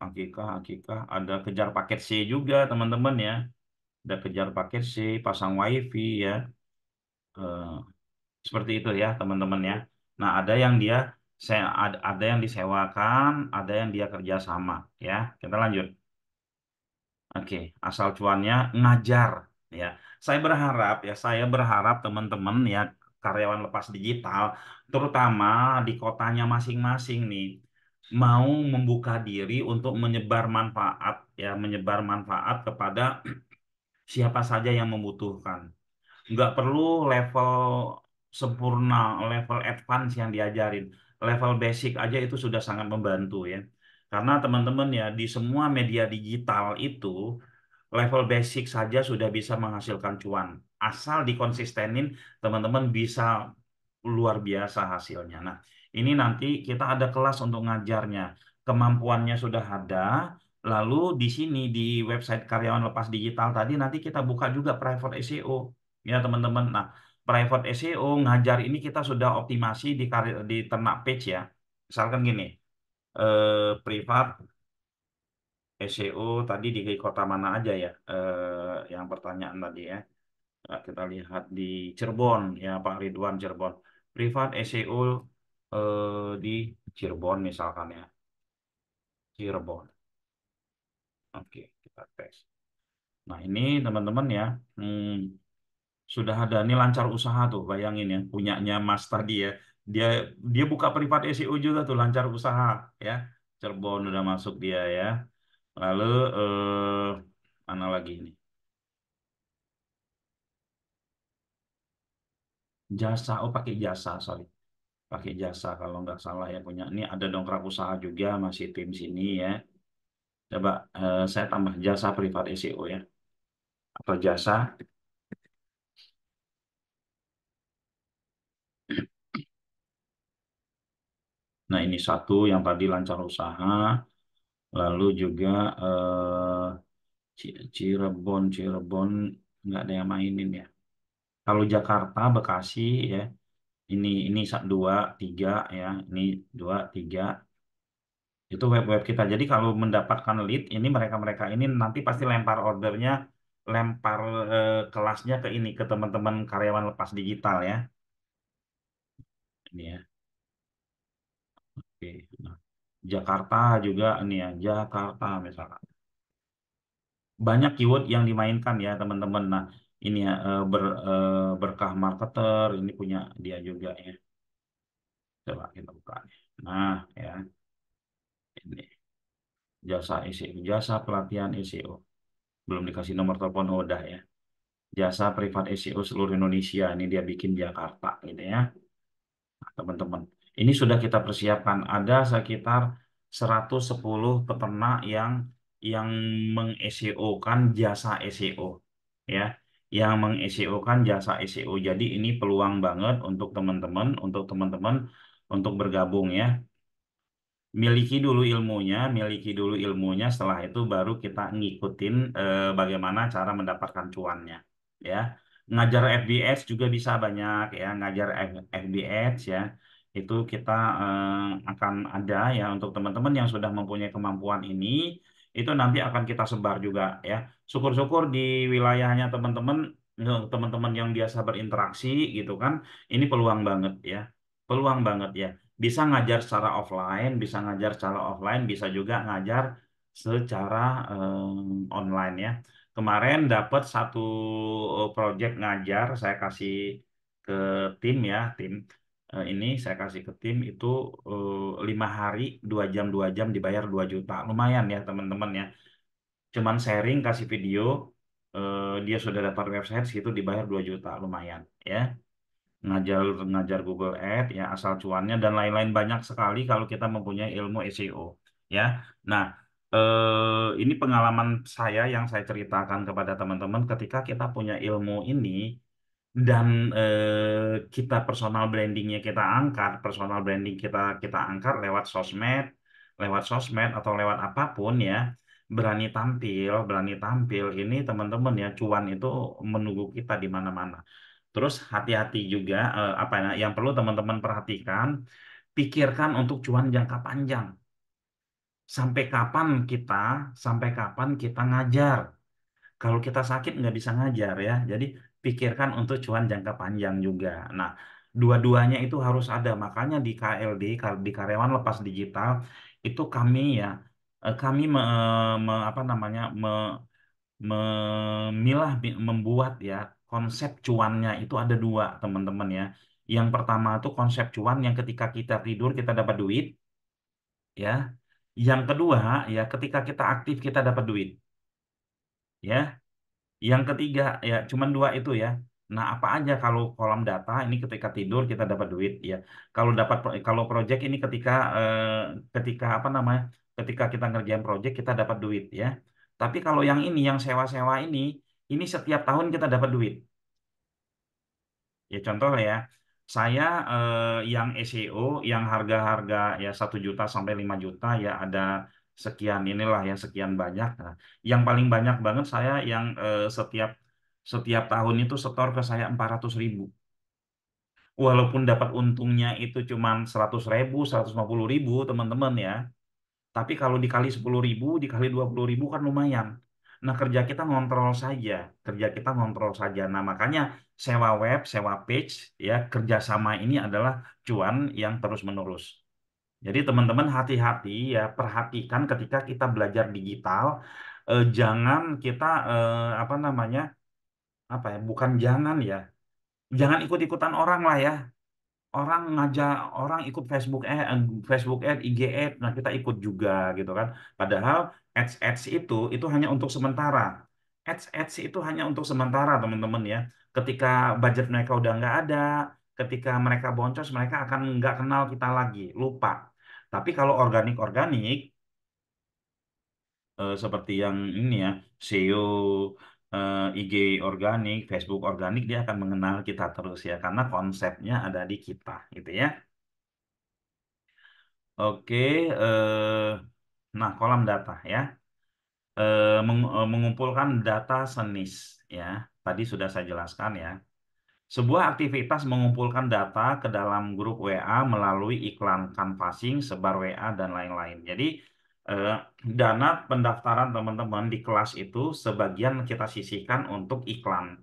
Akikah, akikah, ada kejar paket C juga teman-teman ya. Ada kejar paket C, pasang wifi ya. Eh, Seperti itu ya teman-teman ya. Nah, ada yang disewakan, ada yang dia kerjasama ya. Kita lanjut. Oke, asal cuannya ngajar ya. Saya berharap teman-teman ya karyawan lepas digital, terutama di kotanya masing-masing nih, mau membuka diri untuk menyebar manfaat ya, menyebar manfaat kepada siapa saja yang membutuhkan. Nggak perlu level sempurna, level advance yang diajarin. Level basic aja itu sudah sangat membantu ya. Karena teman-teman ya, di semua media digital itu, level basic saja sudah bisa menghasilkan cuan. Asal dikonsistenin, teman-teman bisa luar biasa hasilnya. Nah, ini nanti kita ada kelas untuk ngajarnya. Kemampuannya sudah ada. Lalu di sini di website karyawan lepas digital tadi nanti kita buka juga private SEO ya teman-teman. Nah, private SEO ngajar ini kita sudah optimasi di ternak page ya. Misalkan gini, privat SEO tadi di kota mana aja ya? Yang pertanyaan tadi ya. Nah, kita lihat di Cirebon ya Pak Ridwan Cirebon. Privat SEO di Cirebon misalkan ya. Cirebon. Oke, kita tes. Nah, ini teman-teman ya. Sudah ada ini lancar usaha tuh, bayangin ya, punyanya Mas tadi ya. Dia dia buka privat SEO juga tuh lancar usaha ya. Cirebon udah masuk dia ya. Lalu mana lagi ini? Jasa, oh pakai jasa, sorry. Pakai jasa kalau nggak salah ya punya. Ini ada dongkrak usaha juga masih tim sini ya. Coba saya tambah jasa privat SEO ya. Atau jasa. Nah ini satu yang tadi lancar usaha. Lalu juga Cirebon, Cirebon nggak ada yang mainin ya. Kalau Jakarta, Bekasi ya. Ini dua, tiga ya. Ini dua, tiga. Itu web-web kita. Jadi kalau mendapatkan lead, ini mereka-mereka ini nanti pasti lempar ordernya, lempar kelasnya ke ini, ke teman-teman karyawan lepas digital ya. Ini ya. Oke. Nah, Jakarta juga ini ya, Jakarta misalkan. Banyak keyword yang dimainkan ya teman-teman. Nah, ini ya berkah marketer, ini punya dia juga ya. Coba kita buka. Nah, ya ini jasa SEO, jasa pelatihan SEO. Belum dikasih nomor telepon oh, udah ya. Jasa privat SEO seluruh Indonesia. Ini dia bikin Jakarta gitu ya. Nah, teman-teman. Ini sudah kita persiapkan. Ada sekitar 110 peternak yang meng-SEO-kan jasa SEO ya. Yang meng-SEO-kan jasa SEO. Jadi ini peluang banget untuk teman-teman untuk bergabung ya. Miliki dulu ilmunya, setelah itu baru kita ngikutin bagaimana cara mendapatkan cuannya, ya. Ngajar FBS juga bisa banyak ya, ngajar FBS ya. Itu kita akan ada ya untuk teman-teman yang sudah mempunyai kemampuan ini, itu nanti akan kita sebar juga ya. Syukur-syukur di wilayahnya teman-teman yang biasa berinteraksi gitu kan, ini peluang banget ya. Peluang banget ya bisa ngajar secara offline, bisa ngajar secara offline, bisa juga ngajar secara online ya. Kemarin dapat satu project ngajar, saya kasih ke tim ya, tim ini saya kasih ke tim itu 5 hari, 2 jam dibayar 2 juta, lumayan ya teman-teman ya. Cuman sharing kasih video, dia sudah dapat website, situ dibayar 2 juta, lumayan ya ngajar ngajar Google Ads ya asal cuannya dan lain-lain banyak sekali kalau kita mempunyai ilmu SEO ya. Nah, ini pengalaman saya yang saya ceritakan kepada teman-teman ketika kita punya ilmu ini dan kita personal branding kita kita angkat lewat sosmed atau lewat apapun ya. berani tampil ini teman-teman ya, cuan itu menunggu kita di mana-mana. Terus hati-hati juga apa ya, yang perlu teman-teman perhatikan, pikirkan untuk cuan jangka panjang. Sampai kapan kita, sampai kapan kita ngajar? Kalau kita sakit nggak bisa ngajar ya. Jadi pikirkan untuk cuan jangka panjang juga. Nah, dua-duanya itu harus ada. Makanya di KLD, di karyawan lepas digital, itu kami ya, kami apa namanya, membuat ya konsep cuannya itu ada dua, teman-teman ya. Yang pertama itu konsep cuan yang ketika kita tidur kita dapat duit, ya. Yang kedua ya ketika kita aktif kita dapat duit, ya. Yang ketiga ya cuman dua itu ya. Nah, apa aja kalau kolom data ini ketika tidur kita dapat duit ya. Kalau project ini ketika apa namanya? Ketika kita ngerjain project kita dapat duit ya. Tapi kalau yang ini yang sewa-sewa ini setiap tahun kita dapat duit. Ya contoh ya, saya yang SEO yang harga-harga ya 1 juta sampai 5 juta ya ada sekian inilah ya sekian banyak. Nah, yang paling banyak banget saya yang setiap setiap tahun itu setor ke saya 400.000. Walaupun dapat untungnya itu cuma 100.000, 150.000 teman-teman ya. Tapi kalau dikali 10.000, dikali 20.000 kan lumayan. Nah, kerja kita ngontrol saja. Nah, makanya sewa web, sewa page, ya kerjasama ini adalah cuan yang terus-menerus. Jadi teman-teman hati-hati ya, perhatikan ketika kita belajar digital, jangan kita apa namanya, apa ya, bukan jangan ya, jangan ikut-ikutan orang lah ya. Orang ngajak orang ikut Facebook ad, IG ad, nah kita ikut juga gitu kan. Padahal ads itu hanya untuk sementara. Ads itu hanya untuk sementara teman-teman ya. Ketika budget mereka udah nggak ada, ketika mereka boncos, mereka akan nggak kenal kita lagi, lupa. Tapi kalau organik-organik seperti yang ini ya, SEO, IG organik, Facebook organik, dia akan mengenal kita terus ya, karena konsepnya ada di kita gitu ya. Oke, nah kolam data ya. Mengumpulkan data senis ya. Tadi sudah saya jelaskan ya. Sebuah aktivitas mengumpulkan data ke dalam grup WA melalui iklan canvassing, sebar WA dan lain-lain. Jadi eh, dana pendaftaran teman-teman di kelas itu sebagian kita sisihkan untuk iklan,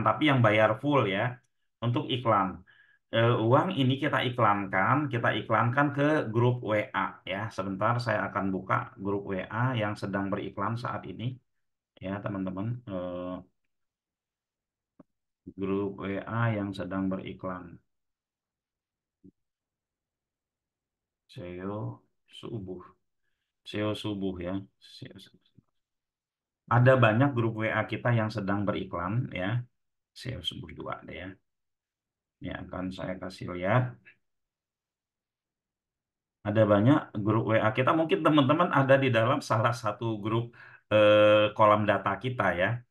tapi yang bayar full ya, untuk iklan. Uang ini kita iklankan ke grup WA ya. Sebentar saya akan buka grup WA yang sedang beriklan saat ini ya, teman-teman. Grup WA yang sedang beriklan. SEO subuh, SEO subuh ya. SEO. Ada banyak grup WA kita yang sedang beriklan ya. SEO subuh 2 deh ya. Ini akan saya kasih lihat. Ada banyak grup WA kita. Mungkin teman-teman ada di dalam salah satu grup kolam data kita ya.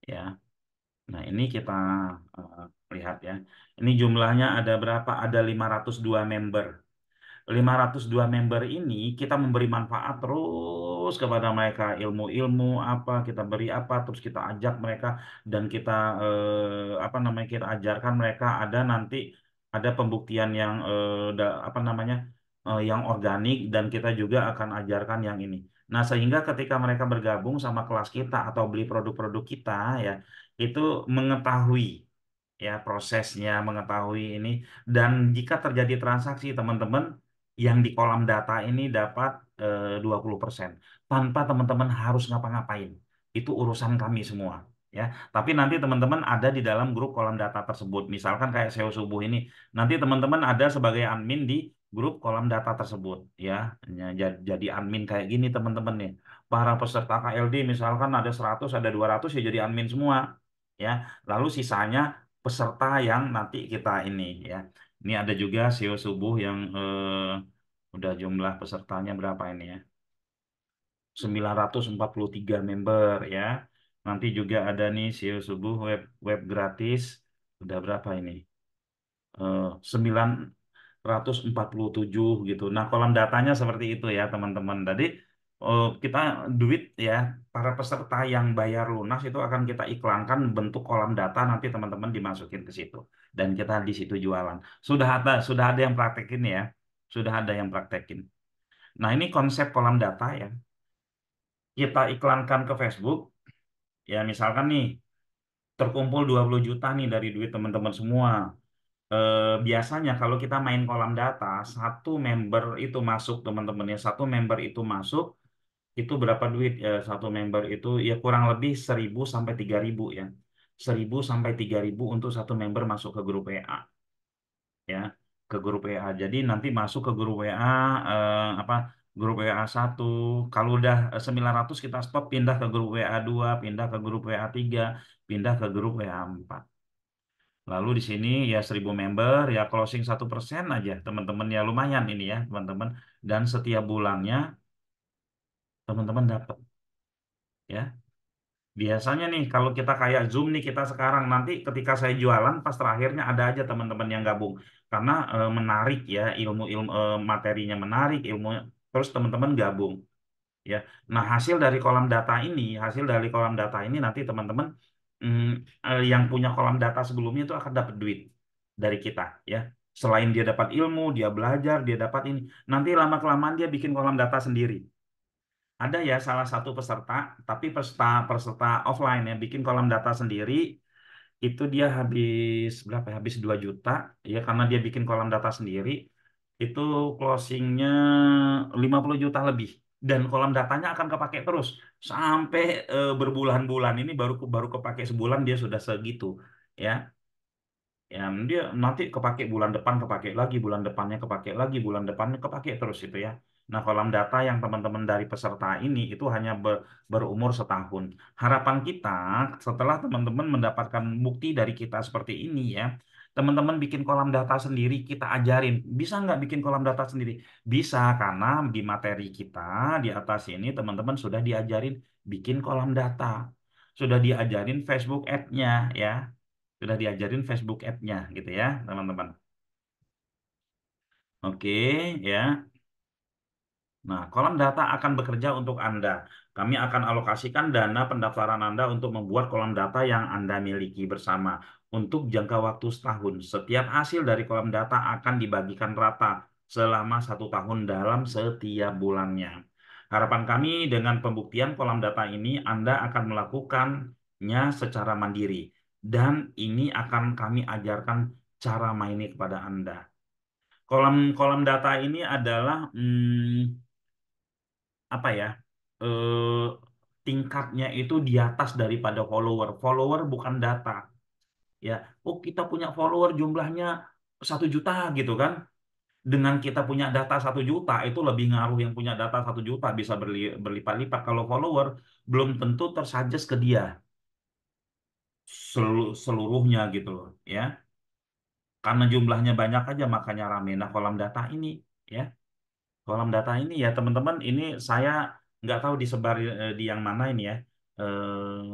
Ya. Nah, ini kita eh, lihat ya. Ini jumlahnya ada berapa? Ada 502 member. 502 member ini kita memberi manfaat terus kepada mereka, ilmu-ilmu apa kita beri apa, terus kita ajak mereka dan kita apa namanya, kita ajarkan mereka, ada nanti ada pembuktian yang apa namanya, yang organik, dan kita juga akan ajarkan yang ini. Nah, sehingga ketika mereka bergabung sama kelas kita atau beli produk-produk kita ya, itu mengetahui ya prosesnya, mengetahui ini, dan jika terjadi transaksi teman-teman, yang di kolam data ini dapat 20% tanpa teman-teman harus ngapa-ngapain. Itu urusan kami semua ya. Tapi nanti teman-teman ada di dalam grup kolam data tersebut. Misalkan kayak SEO subuh ini, nanti teman-teman ada sebagai admin di grup kolam data tersebut ya. Jadi admin kayak gini teman-teman nih. Para peserta KLD misalkan ada 100, ada 200 ya jadi admin semua ya. Lalu sisanya peserta yang nanti kita ini ya. Ini ada juga SEO subuh yang udah jumlah pesertanya berapa ini ya? 943 member ya. Nanti juga ada nih SEO subuh web web gratis. Udah berapa ini? 947 gitu. Nah, kolam datanya seperti itu ya, teman-teman. Tadi kita duit ya, para peserta yang bayar lunas itu akan kita iklankan bentuk kolam data, nanti teman-teman dimasukin ke situ dan kita di situ jualan. Sudah ada yang praktekin ya. Sudah ada yang praktekin. Nah, ini konsep kolam data ya. Kita iklankan ke Facebook ya, misalkan nih terkumpul 20 juta nih dari duit teman-teman semua. Biasanya kalau kita main kolam data, satu member itu masuk teman-teman ya, satu member itu masuk itu berapa duit ya, satu member itu ya kurang lebih 1.000 sampai 3.000 ya, 1.000 sampai 3.000 untuk satu member masuk ke grup WA ya, ke grup WA. Jadi nanti masuk ke grup WA apa, grup WA satu, kalau udah 900 kita stop, pindah ke grup WA 2, pindah ke grup WA 3, pindah ke grup WA 4. Lalu di sini ya 1.000 member ya, closing 1% aja teman-teman, ya lumayan ini ya teman-teman. Dan setiap bulannya teman-teman dapat ya. Biasanya nih kalau kita kayak Zoom nih, kita sekarang nanti ketika saya jualan pas terakhirnya ada aja teman-teman yang gabung karena menarik ya, ilmu-ilmu materinya menarik, ilmu, terus teman-teman gabung ya. Nah, hasil dari kolam data ini nanti teman-teman yang punya kolam data sebelumnya itu akan dapat duit dari kita ya. Selain dia dapat ilmu, dia belajar, dia dapat ini. Nanti lama-kelamaan dia bikin kolam data sendiri. Ada ya salah satu peserta, tapi peserta peserta offline ya, bikin kolam data sendiri, itu dia habis berapa ya? Habis 2 juta ya, karena dia bikin kolam data sendiri. Itu closingnya 50 juta lebih, dan kolam datanya akan kepake terus sampai berbulan-bulan. Ini baru baru kepake sebulan dia sudah segitu ya. Ya, dia nanti kepake bulan depan, kepake lagi bulan depannya, kepake lagi bulan depannya, kepake terus itu ya. Nah, kolam data yang teman-teman dari peserta ini itu hanya berumur setahun. Harapan kita setelah teman-teman mendapatkan bukti dari kita seperti ini ya, teman-teman bikin kolam data sendiri, kita ajarin. Bisa nggak bikin kolam data sendiri? Bisa, karena di materi kita di atas ini teman-teman sudah diajarin bikin kolam data. Sudah diajarin Facebook Ad-nya ya, sudah diajarin Facebook Ad-nya gitu ya teman-teman. Oke ya. Nah, kolam data akan bekerja untuk Anda. Kami akan alokasikan dana pendaftaran Anda untuk membuat kolam data yang Anda miliki bersama untuk jangka waktu setahun. Setiap hasil dari kolam data akan dibagikan rata selama 1 tahun dalam setiap bulannya. Harapan kami dengan pembuktian kolam data ini, Anda akan melakukannya secara mandiri. Dan ini akan kami ajarkan cara mainnya kepada Anda. Kolam kolam data ini adalah apa ya, eh, tingkatnya itu di atas daripada follower. Follower bukan data ya. Oh, kita punya follower jumlahnya 1 juta gitu kan. Dengan kita punya data 1 juta itu lebih ngaruh yang punya data 1 juta, bisa berlipat-lipat. Kalau follower belum tentu tersuggest ke dia seluruhnya gitu loh ya. Karena jumlahnya banyak aja makanya rame. Nah, kolam data ini ya, kolam data ini ya teman-teman, ini saya nggak tahu disebar di yang mana ini ya,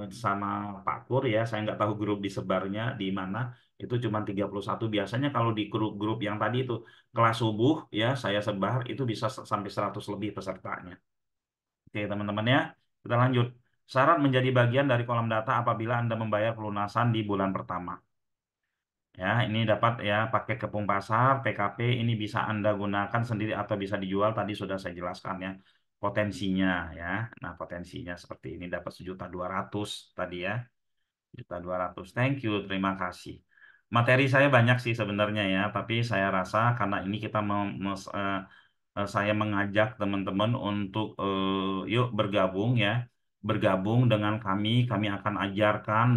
sama Pak Kur ya, saya nggak tahu grup disebarnya di mana. Itu cuma 31. Biasanya kalau di grup-grup yang tadi itu kelas subuh ya, saya sebar itu bisa sampai 100 lebih pesertanya. Oke teman-teman ya, kita lanjut. Syarat menjadi bagian dari kolam data apabila Anda membayar pelunasan di bulan pertama. Ya, ini dapat ya pakai kepung pasar, PKP, ini bisa Anda gunakan sendiri atau bisa dijual. Tadi sudah saya jelaskan ya potensinya ya. Nah, potensinya seperti ini, dapat 1.200.000 tadi ya. 1.200.000. Thank you, terima kasih. Materi saya banyak sih sebenarnya ya, tapi saya rasa karena ini kita saya mengajak teman-teman untuk yuk bergabung ya. Bergabung dengan kami, kami akan ajarkan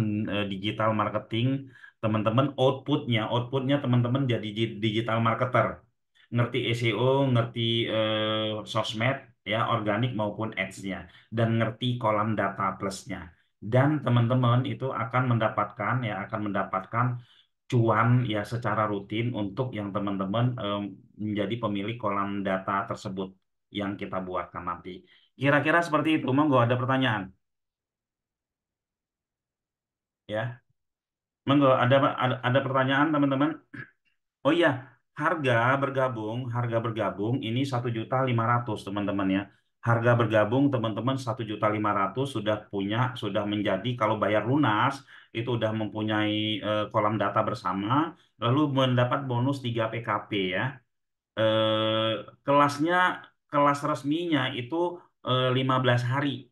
digital marketing. Teman-teman outputnya teman-teman jadi digital marketer. Ngerti SEO, ngerti sosmed ya, organik maupun ads-nya, dan ngerti kolam data plusnya. Dan teman-teman itu akan mendapatkan cuan ya secara rutin untuk yang teman-teman menjadi pemilik kolam data tersebut yang kita buatkan nanti. Kira-kira seperti itu. Monggo, ada pertanyaan? Ya, monggo, ada pertanyaan teman-teman? Oh iya, harga bergabung ini 1.500.000 teman-teman ya. Harga bergabung teman-teman 1.500.000 sudah menjadi kalau bayar lunas itu udah mempunyai kolam data bersama, lalu mendapat bonus 3 PKP ya. Eh, kelasnya kelas resminya itu 15 hari.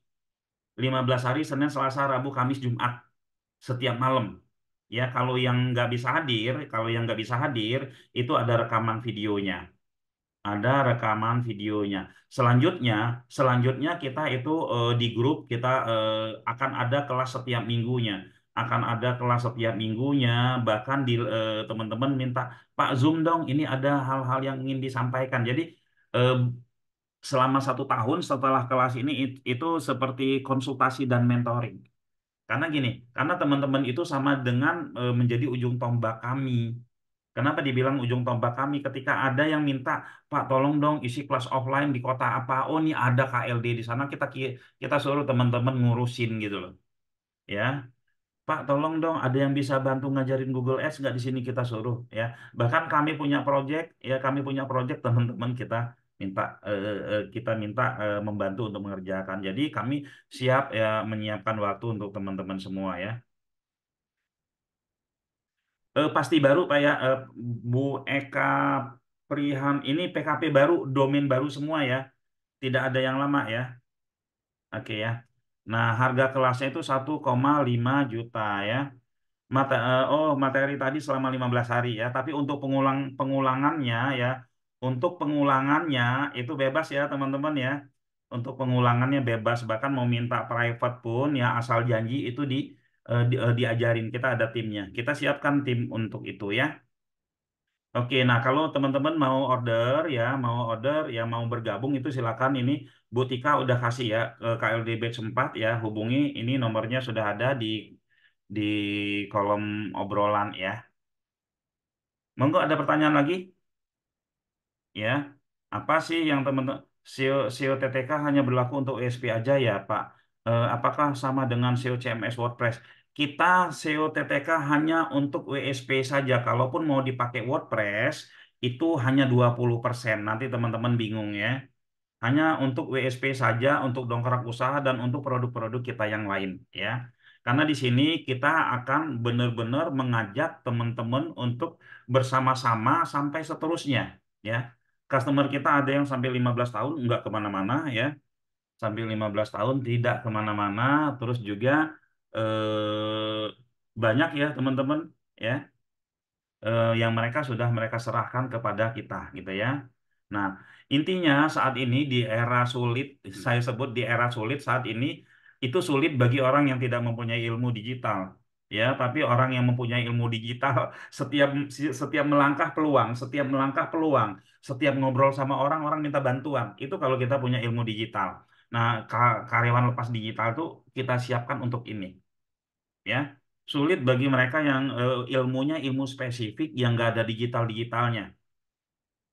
15 hari Senin, Selasa, Rabu, Kamis, Jumat setiap malam. Ya, kalau yang nggak bisa hadir itu ada rekaman videonya. Ada rekaman videonya. Selanjutnya, selanjutnya kita itu di grup kita akan ada kelas setiap minggunya. Akan ada kelas setiap minggunya, bahkan teman-teman minta, Pak Zoom dong, ini ada hal-hal yang ingin disampaikan. Jadi eh, selama 1 tahun setelah kelas ini itu seperti konsultasi dan mentoring. Karena gini, karena teman-teman itu sama dengan menjadi ujung tombak kami. Kenapa dibilang ujung tombak kami? Ketika ada yang minta, Pak, tolong dong isi kelas offline di kota apa? Oh, ini ada KLD di sana. Kita suruh teman-teman ngurusin gitu loh. Ya, Pak, tolong dong ada yang bisa bantu ngajarin Google Ads nggak di sini kita suruh ya. Bahkan kami punya project teman-teman kita minta membantu untuk mengerjakan. Jadi kami siap ya menyiapkan waktu untuk teman-teman semua ya. Pasti baru Pak ya, Bu Eka Prihan ini PKP baru, domain baru semua ya, tidak ada yang lama ya. Oke ya. Nah, harga kelasnya itu 1,5 juta ya. Materi tadi selama 15 hari ya, tapi untuk pengulangannya ya, untuk pengulangannya itu bebas ya teman-teman ya. Untuk pengulangannya bebas, bahkan mau minta private pun ya asal janji itu diajarin. Kita ada timnya. Kita siapkan tim untuk itu ya. Oke, nah kalau teman-teman mau bergabung itu silakan ini Bu Tika udah kasih ya ke KLD Batch 4 ya, hubungi ini nomornya sudah ada di kolom obrolan ya. Monggo ada pertanyaan lagi? Ya, apa sih yang teman-teman SEO TTK hanya berlaku untuk ESP aja ya, Pak? Apakah sama dengan SEO CMS WordPress? Kita SEO TTK hanya untuk WSP saja. Kalaupun mau dipakai WordPress, itu hanya 20%. Nanti teman-teman bingung ya. Hanya untuk WSP saja, untuk dongkrak usaha dan untuk produk-produk kita yang lain ya. Karena di sini kita akan benar-benar mengajak teman-teman untuk bersama-sama sampai seterusnya ya. Customer kita ada yang sampai 15 tahun nggak kemana-mana ya. Sampai 15 tahun tidak kemana-mana. Terus juga banyak ya teman-teman ya yang mereka serahkan kepada kita gitu ya. Nah, intinya saat ini di era sulit, saya sebut di era sulit saat ini itu sulit bagi orang yang tidak mempunyai ilmu digital. Ya, tapi orang yang mempunyai ilmu digital setiap setiap melangkah peluang, setiap ngobrol sama orang, orang minta bantuan. Itu kalau kita punya ilmu digital. Nah, karyawan lepas digital itu kita siapkan untuk ini ya. Sulit bagi mereka yang ilmunya ilmu spesifik yang nggak ada digital-digitalnya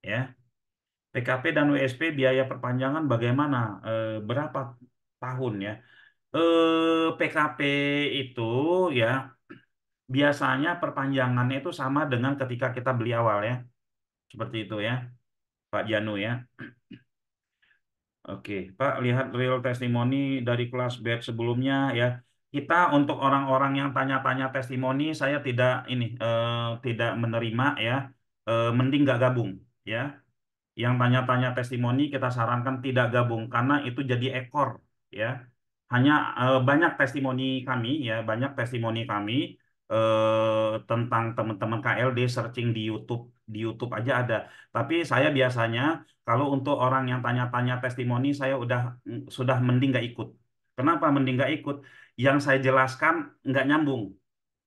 ya. PKP dan WSP biaya perpanjangan bagaimana? Berapa tahun ya? PKP itu ya biasanya perpanjangannya itu sama dengan ketika kita beli awal ya. Seperti itu ya, Pak Janu ya. Oke, Pak, lihat real testimoni dari kelas batch sebelumnya ya. Kita untuk orang-orang yang tanya-tanya testimoni, saya tidak menerima ya. Mending nggak gabung ya. Yang tanya-tanya testimoni kita sarankan tidak gabung karena itu jadi ekor ya. Hanya banyak testimoni kami tentang teman-teman KLD searching di YouTube aja ada. Tapi saya biasanya kalau untuk orang yang tanya-tanya testimoni saya sudah mending nggak ikut. Kenapa mending nggak ikut? Yang saya jelaskan nggak nyambung.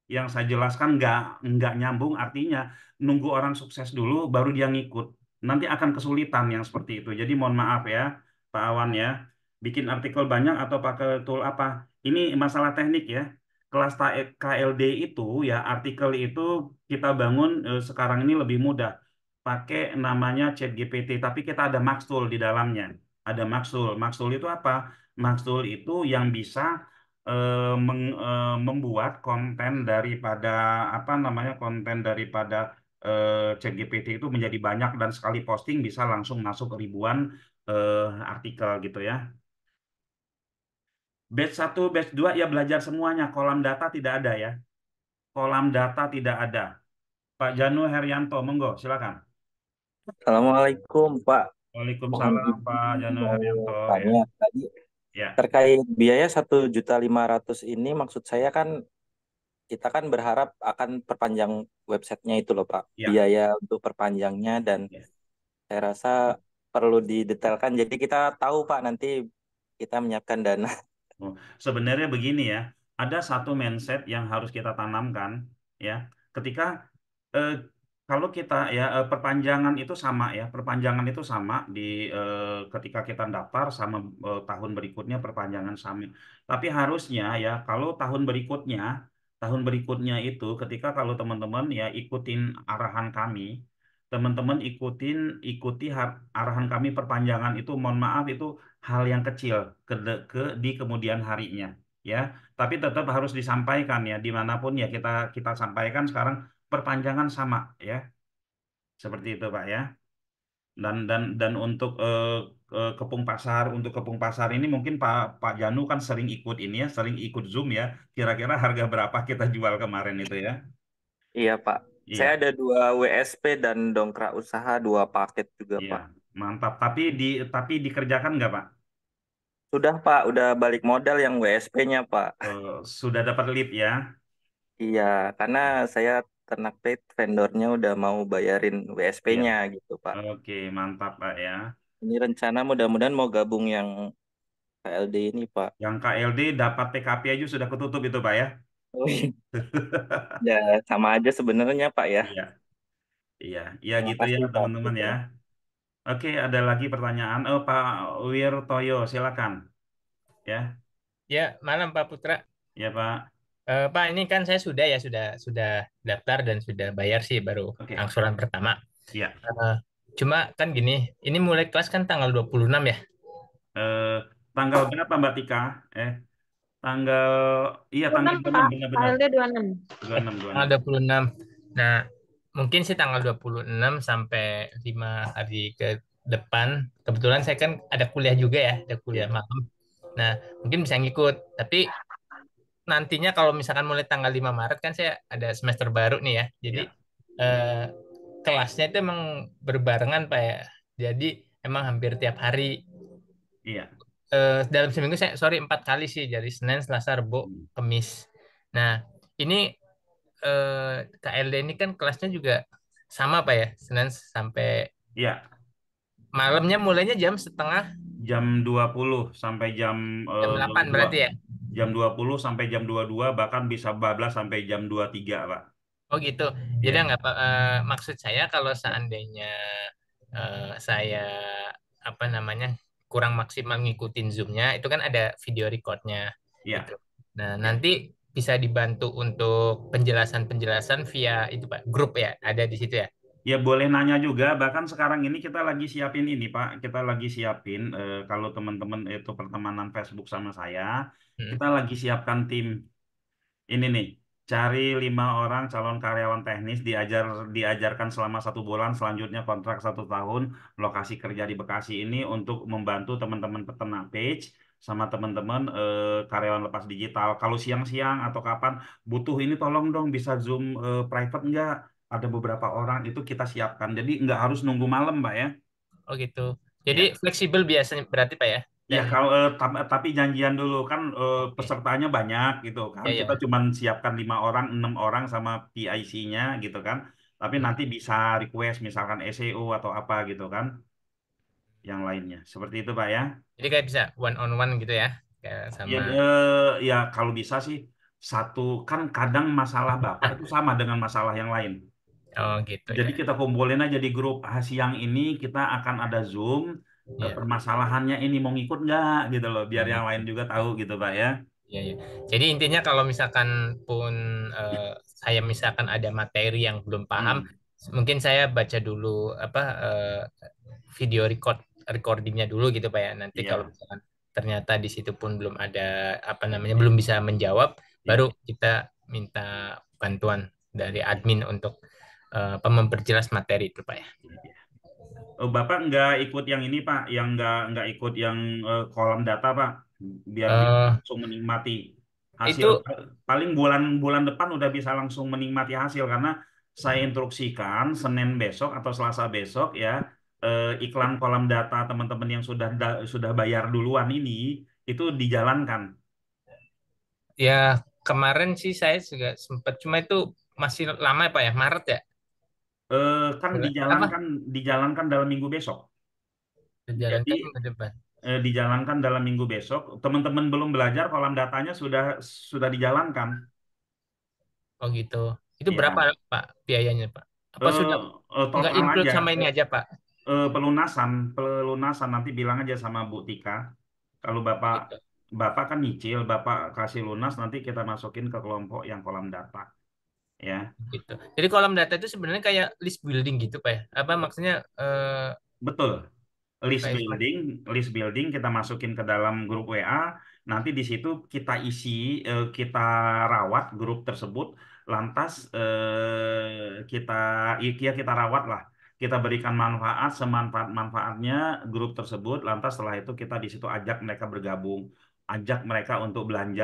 Yang saya jelaskan nggak nyambung artinya nunggu orang sukses dulu baru dia ngikut. Nanti akan kesulitan yang seperti itu. Jadi mohon maaf ya Pak Awan ya. Bikin artikel banyak atau pakai tool apa? Ini masalah teknik ya. Kelas KLD itu ya artikel itu kita bangun sekarang ini lebih mudah. Pakai namanya ChatGPT tapi kita ada Maxtool di dalamnya. Ada Maxtool. Maxtool itu apa? Maxtool itu yang bisa membuat konten daripada ChatGPT itu menjadi banyak dan sekali posting bisa langsung masuk ribuan artikel gitu ya. Batch 1, batch 2 ya belajar semuanya. Kolam data tidak ada ya. Kolam data tidak ada. Pak Janu Herianto, monggo, silakan. Assalamualaikum Pak. Mohon Waalaikumsalam Pak izin Janu mau Herianto ya. tanya tadi Ya, terkait biaya 1.500.000 ini, maksud saya kan kita kan berharap akan perpanjang websitenya itu loh Pak. ya. Biaya untuk perpanjangnya dan Ya. saya rasa perlu didetailkan. Jadi kita tahu Pak nanti kita menyiapkan dana. Oh, sebenarnya begini ya, ada satu mindset yang harus kita tanamkan ya. Ketika eh, kalau kita ya perpanjangan itu sama ya, perpanjangan itu sama di ketika kita daftar sama tahun berikutnya perpanjangan sama. Tapi harusnya ya kalau tahun berikutnya itu ketika kalau teman-teman ya ikutin arahan kami, teman-teman arahan kami perpanjangan itu, mohon maaf itu hal yang kecil di kemudian harinya ya. Tapi tetap harus disampaikan ya dimanapun ya kita kita sampaikan sekarang perpanjangan sama ya, seperti itu Pak ya. Dan untuk kepung pasar ini mungkin Pak Pak Janu kan sering ikut ini ya, sering ikut Zoom ya. Kira-kira harga berapa kita jual kemarin itu ya? Iya Pak. Saya Iya, ada 2 WSP dan dongkrak usaha 2 paket juga iya, Pak. mantap. Tapi dikerjakan nggak Pak? Sudah Pak, udah balik modal yang WSP-nya Pak. Sudah dapat lead ya? Iya, karena saya ternak paid vendornya udah mau bayarin Iya. WSP-nya gitu, Pak. Oke, mantap Pak ya. Ini rencana mudah-mudahan mau gabung yang KLD ini, Pak. Yang KLD dapat PKP aja sudah ketutup itu Pak ya? Oh, iya. Ya, sama aja sebenarnya, Pak ya. Iya, iya, iya Terima gitu ya kasih, Pak. teman-teman ya. Oke, ada lagi pertanyaan. Oh, Pak Wirtoyo, silakan ya. Ya, malam Pak Putra. Ya Pak. Pak, ini kan saya sudah daftar dan sudah bayar sih baru Oke. angsuran pertama. Ya. Eh, Cuma kan gini, ini mulai kelas kan tanggal 26 ya. Eh, Tanggal berapa Mbak Tika? Eh, tanggal iya tanggal 26 26 Pak, benar-benar. KLD 26. 26 Tanggal 26. 26. Nah, mungkin sih tanggal 26 sampai 5 hari ke depan. Kebetulan saya kan ada kuliah juga ya, ada kuliah Ya. malam. Nah, mungkin bisa ngikut. Tapi nantinya kalau misalkan mulai tanggal 5 Maret kan saya ada semester baru nih ya. Jadi Ya. eh, kelasnya itu emang berbarengan Pak ya. Jadi emang hampir tiap hari. Iya. Dalam seminggu saya, sorry, 4 kali sih. Dari Senin, Selasa, Rabu, Hmm. Kamis. Nah, ini KLD ini kan kelasnya juga sama Pak ya. Senin sampai Iya. malamnya mulainya jam setengah, Jam 20 sampai jam jam 8 2. berarti ya. Jam 20 sampai jam 22 bahkan bisa bablas sampai jam 23 Pak. Oh gitu. Jadi Iya. nggak maksud saya kalau seandainya saya apa namanya kurang maksimal ngikutin Zoom-nya, itu kan ada video recordnya gitu. Iya. Nah Iya. nanti bisa dibantu untuk penjelasan-penjelasan via itu Pak, grup ya, ada di situ ya. Ya boleh nanya juga, bahkan sekarang ini kita lagi siapin ini Pak, kita lagi siapin kalau teman-teman itu pertemanan Facebook sama saya, Hmm. kita lagi siapkan tim ini nih, cari 5 orang calon karyawan teknis, diajarkan selama 1 bulan, selanjutnya kontrak 1 tahun, lokasi kerja di Bekasi ini untuk membantu teman-teman peternak page sama teman-teman karyawan lepas digital. Kalau siang-siang atau kapan butuh ini tolong dong bisa Zoom private nggak? Ada beberapa orang itu kita siapkan. Jadi nggak harus nunggu malam, Mbak ya. Oh gitu. Jadi Ya. fleksibel biasanya berarti Pak ya. Ya Dan kalau tapi janjian dulu kan oke. pesertanya banyak gitu kan. Ya Kita ya. cuman siapkan 5 orang, 6 orang sama PIC-nya gitu kan. Tapi Hmm. nanti bisa request misalkan SEO atau apa gitu kan, yang lainnya. Seperti itu Pak ya. Jadi kayak bisa one on one gitu ya, kayak Ya sama. ya kalau bisa sih satu kan kadang masalah Bapak itu sama dengan masalah yang lain. Oh gitu Jadi ya. kita kumpulin aja di grup. Siang ini kita akan ada Zoom. Ya. Permasalahannya ini mau ngikut nggak gitu loh, biar yang lain juga tahu gitu Pak ya. Iya, iya. Jadi intinya kalau misalkan pun saya misalkan ada materi yang belum paham, Hmm, mungkin saya baca dulu apa video recordingnya dulu gitu Pak ya. Nanti kalau iya, misalkan ternyata di situ pun belum ada apa namanya belum bisa menjawab, baru iya. kita minta bantuan dari admin untuk memperjelas materi itu Pak ya. Bapak nggak ikut yang ini Pak, yang nggak ikut yang kolam data Pak, biar bisa Eh, langsung menikmati hasil. itu Paling bulan depan udah bisa langsung menikmati hasil karena saya instruksikan Senin besok atau Selasa besok ya, iklan kolam data teman-teman yang sudah bayar duluan ini itu dijalankan. ya kemarin sih saya juga sempat, cuma itu masih lama ya Pak ya, Maret ya? Kan Apa? dijalankan dalam minggu besok. Jadi Dijalankan minggu depan. dijalankan dalam minggu besok. Teman-teman belum belajar, kolam datanya sudah dijalankan. Oh gitu. Itu berapa Ya, Pak biayanya Pak? Apa eh, sudah nggak total include aja sama ini aja Pak? pelunasan nanti bilang aja sama Bu Tika. Kalau Oh Bapak gitu. Bapak kan nyicil, Bapak kasih lunas nanti kita masukin ke kelompok yang kolam data. Ya, Gitu. Jadi kolam data itu sebenarnya kayak list building gitu Pak ya? Apa maksudnya betul. List kayak semacam building, list building kita masukin ke dalam grup WA. Nanti di situ kita isi, kita rawat grup tersebut. Lantas kita, ya kita rawat lah. Kita berikan manfaat semanfaat-manfaatnya grup tersebut. Lantas setelah itu kita di situ ajak mereka bergabung, ajak mereka untuk belanja,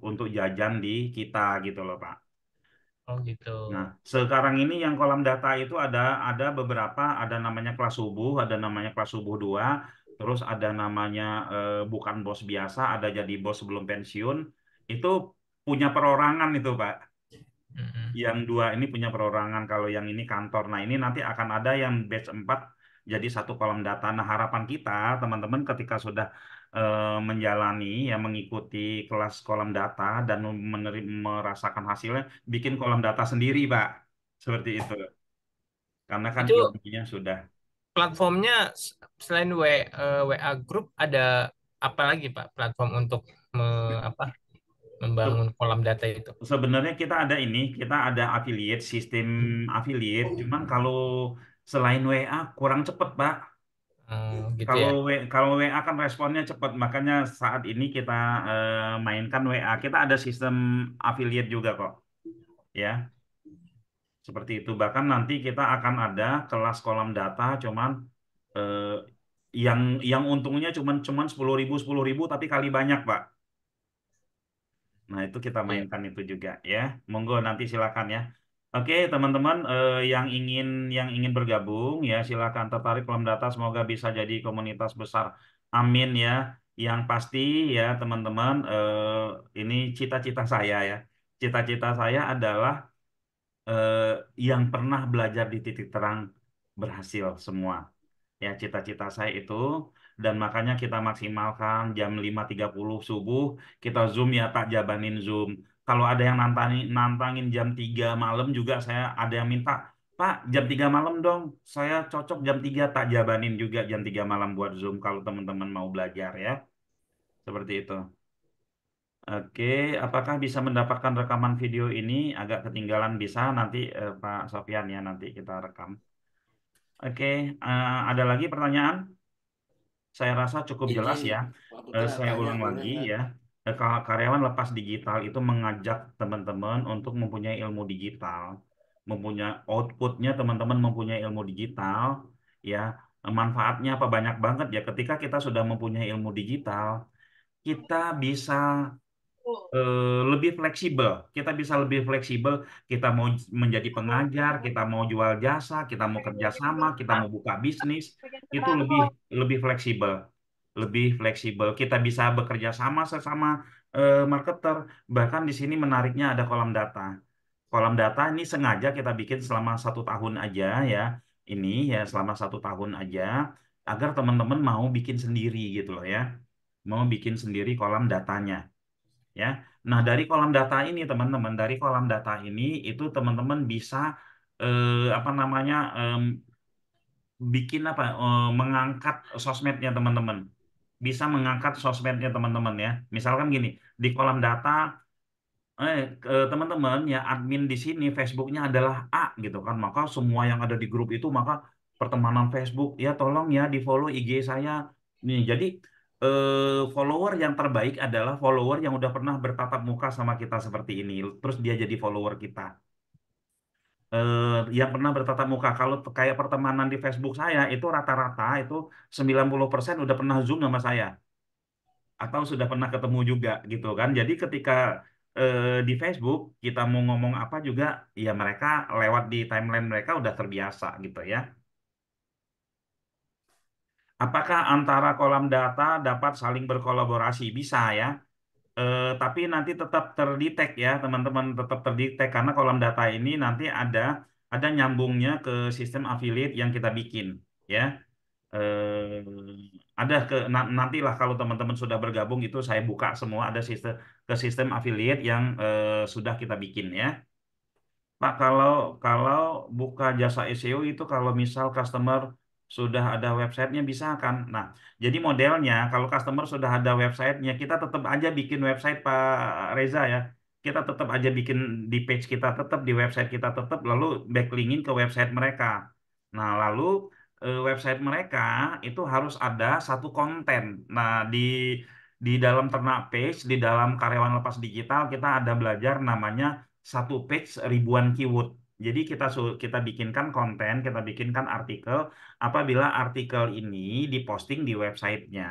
untuk jajan di kita gitu loh Pak. oh gitu. Nah, sekarang ini yang kolam data itu ada beberapa, ada namanya kelas subuh, ada namanya kelas subuh 2, terus ada namanya bukan bos biasa, ada jadi bos sebelum pensiun. Itu punya perorangan itu, Pak. Mm-mm. Yang 2 ini punya perorangan, kalau yang ini kantor. Nah, ini nanti akan ada yang batch 4 jadi satu kolam data. Nah, harapan kita, teman-teman ketika sudah menjalani, ya mengikuti kelas kolam data dan merasakan hasilnya, bikin kolam data sendiri, Pak. Seperti itu. Karena kan Itu ilmunya sudah. platformnya selain WA Group ada apa lagi Pak platform untuk apa Se- membangun kolam data itu? Sebenarnya kita ada affiliate, sistem affiliate. Cuman kalau selain WA kurang cepat, Pak. Gitu Kalau ya. kalau WA kan responnya cepat, makanya saat ini kita mainkan WA. Kita ada sistem affiliate juga kok, ya. Seperti itu. Bahkan nanti kita akan ada kelas kolam data, cuman eh, yang untungnya cuman 10.000 tapi kali banyak, Pak. Nah, itu kita Iya. mainkan itu juga ya. Monggo nanti silakan ya. Oke, teman-teman yang ingin bergabung ya silakan tertarik kolam data semoga bisa jadi komunitas besar. Amin ya. Yang pasti ya teman-teman ini cita-cita saya ya. Cita-cita saya adalah eh, yang pernah belajar di titik terang berhasil semua. Ya, cita-cita saya itu dan makanya kita maksimalkan jam 5.30 subuh kita Zoom ya tak jabanin Zoom. Kalau ada yang nantangin jam 3 malam juga saya ada yang minta, Pak, jam 3 malam dong. Saya cocok jam 3 tak jabanin juga jam 3 malam buat Zoom kalau teman-teman mau belajar ya. Seperti itu. Oke, apakah bisa mendapatkan rekaman video ini? Agak ketinggalan bisa nanti Pak Sofyan ya nanti kita rekam. Oke, ada lagi pertanyaan? Saya rasa cukup jelas Iki, ya. Pak Putra Saya tanya ulang boleh lagi nggak? ya. Karyawan lepas digital itu mengajak teman-teman untuk mempunyai ilmu digital, mempunyai outputnya teman-teman mempunyai ilmu digital, ya manfaatnya apa banyak banget ya. Ketika kita sudah mempunyai ilmu digital, kita bisa lebih fleksibel. Kita bisa lebih fleksibel. Kita mau menjadi pengajar, kita mau jual jasa, kita mau kerjasama, kita mau buka bisnis, itu lebih lebih fleksibel, lebih fleksibel. Kita bisa bekerja sama sesama marketer. Bahkan di sini menariknya ada kolam data. Kolam data ini sengaja kita bikin selama 1 tahun aja ya. Ini ya selama 1 tahun aja agar teman-teman mau bikin sendiri gitu loh ya. Mau bikin sendiri kolam datanya ya. Nah, dari kolam data ini teman-teman, dari kolam data ini itu teman-teman bisa apa namanya bikin apa mengangkat sosmednya teman-teman. Bisa mengangkat sosmednya teman-teman ya. Misalkan gini, di kolam data teman-teman ya admin di sini Facebooknya adalah A gitu kan. Maka semua yang ada di grup itu maka pertemanan Facebook ya tolong ya di follow IG saya. Nih, jadi follower yang terbaik adalah follower yang udah pernah bertatap muka sama kita seperti ini. Terus dia jadi follower kita. yang pernah bertatap muka. Kalau kayak pertemanan di Facebook saya itu rata-rata itu 90% udah pernah Zoom sama saya atau sudah pernah ketemu juga gitu kan. Jadi ketika di Facebook kita mau ngomong apa juga ya mereka lewat di timeline mereka udah terbiasa gitu ya. Apakah antara kolam data dapat saling berkolaborasi? Bisa ya. Tapi nanti tetap terdetek ya teman-teman, tetap terdetek karena kolam data ini nanti ada nyambungnya ke sistem affiliate yang kita bikin ya. Ada nantilah kalau teman-teman sudah bergabung itu saya buka semua ada sistem affiliate yang sudah kita bikin ya. Pak, kalau kalau buka jasa SEO itu kalau misal customer sudah ada websitenya bisa kan? Nah, jadi modelnya kalau customer sudah ada websitenya, kita tetap aja bikin website Pak Reza ya. Kita tetap aja bikin di page kita tetap di website kita tetap lalu backlinking ke website mereka. Nah, lalu website mereka itu harus ada satu konten. Nah, di dalam ternak page, di dalam karyawan lepas digital kita ada belajar namanya satu page ribuan keyword. Jadi kita bikinkan konten, kita bikinkan artikel. Apabila artikel ini diposting di websitenya,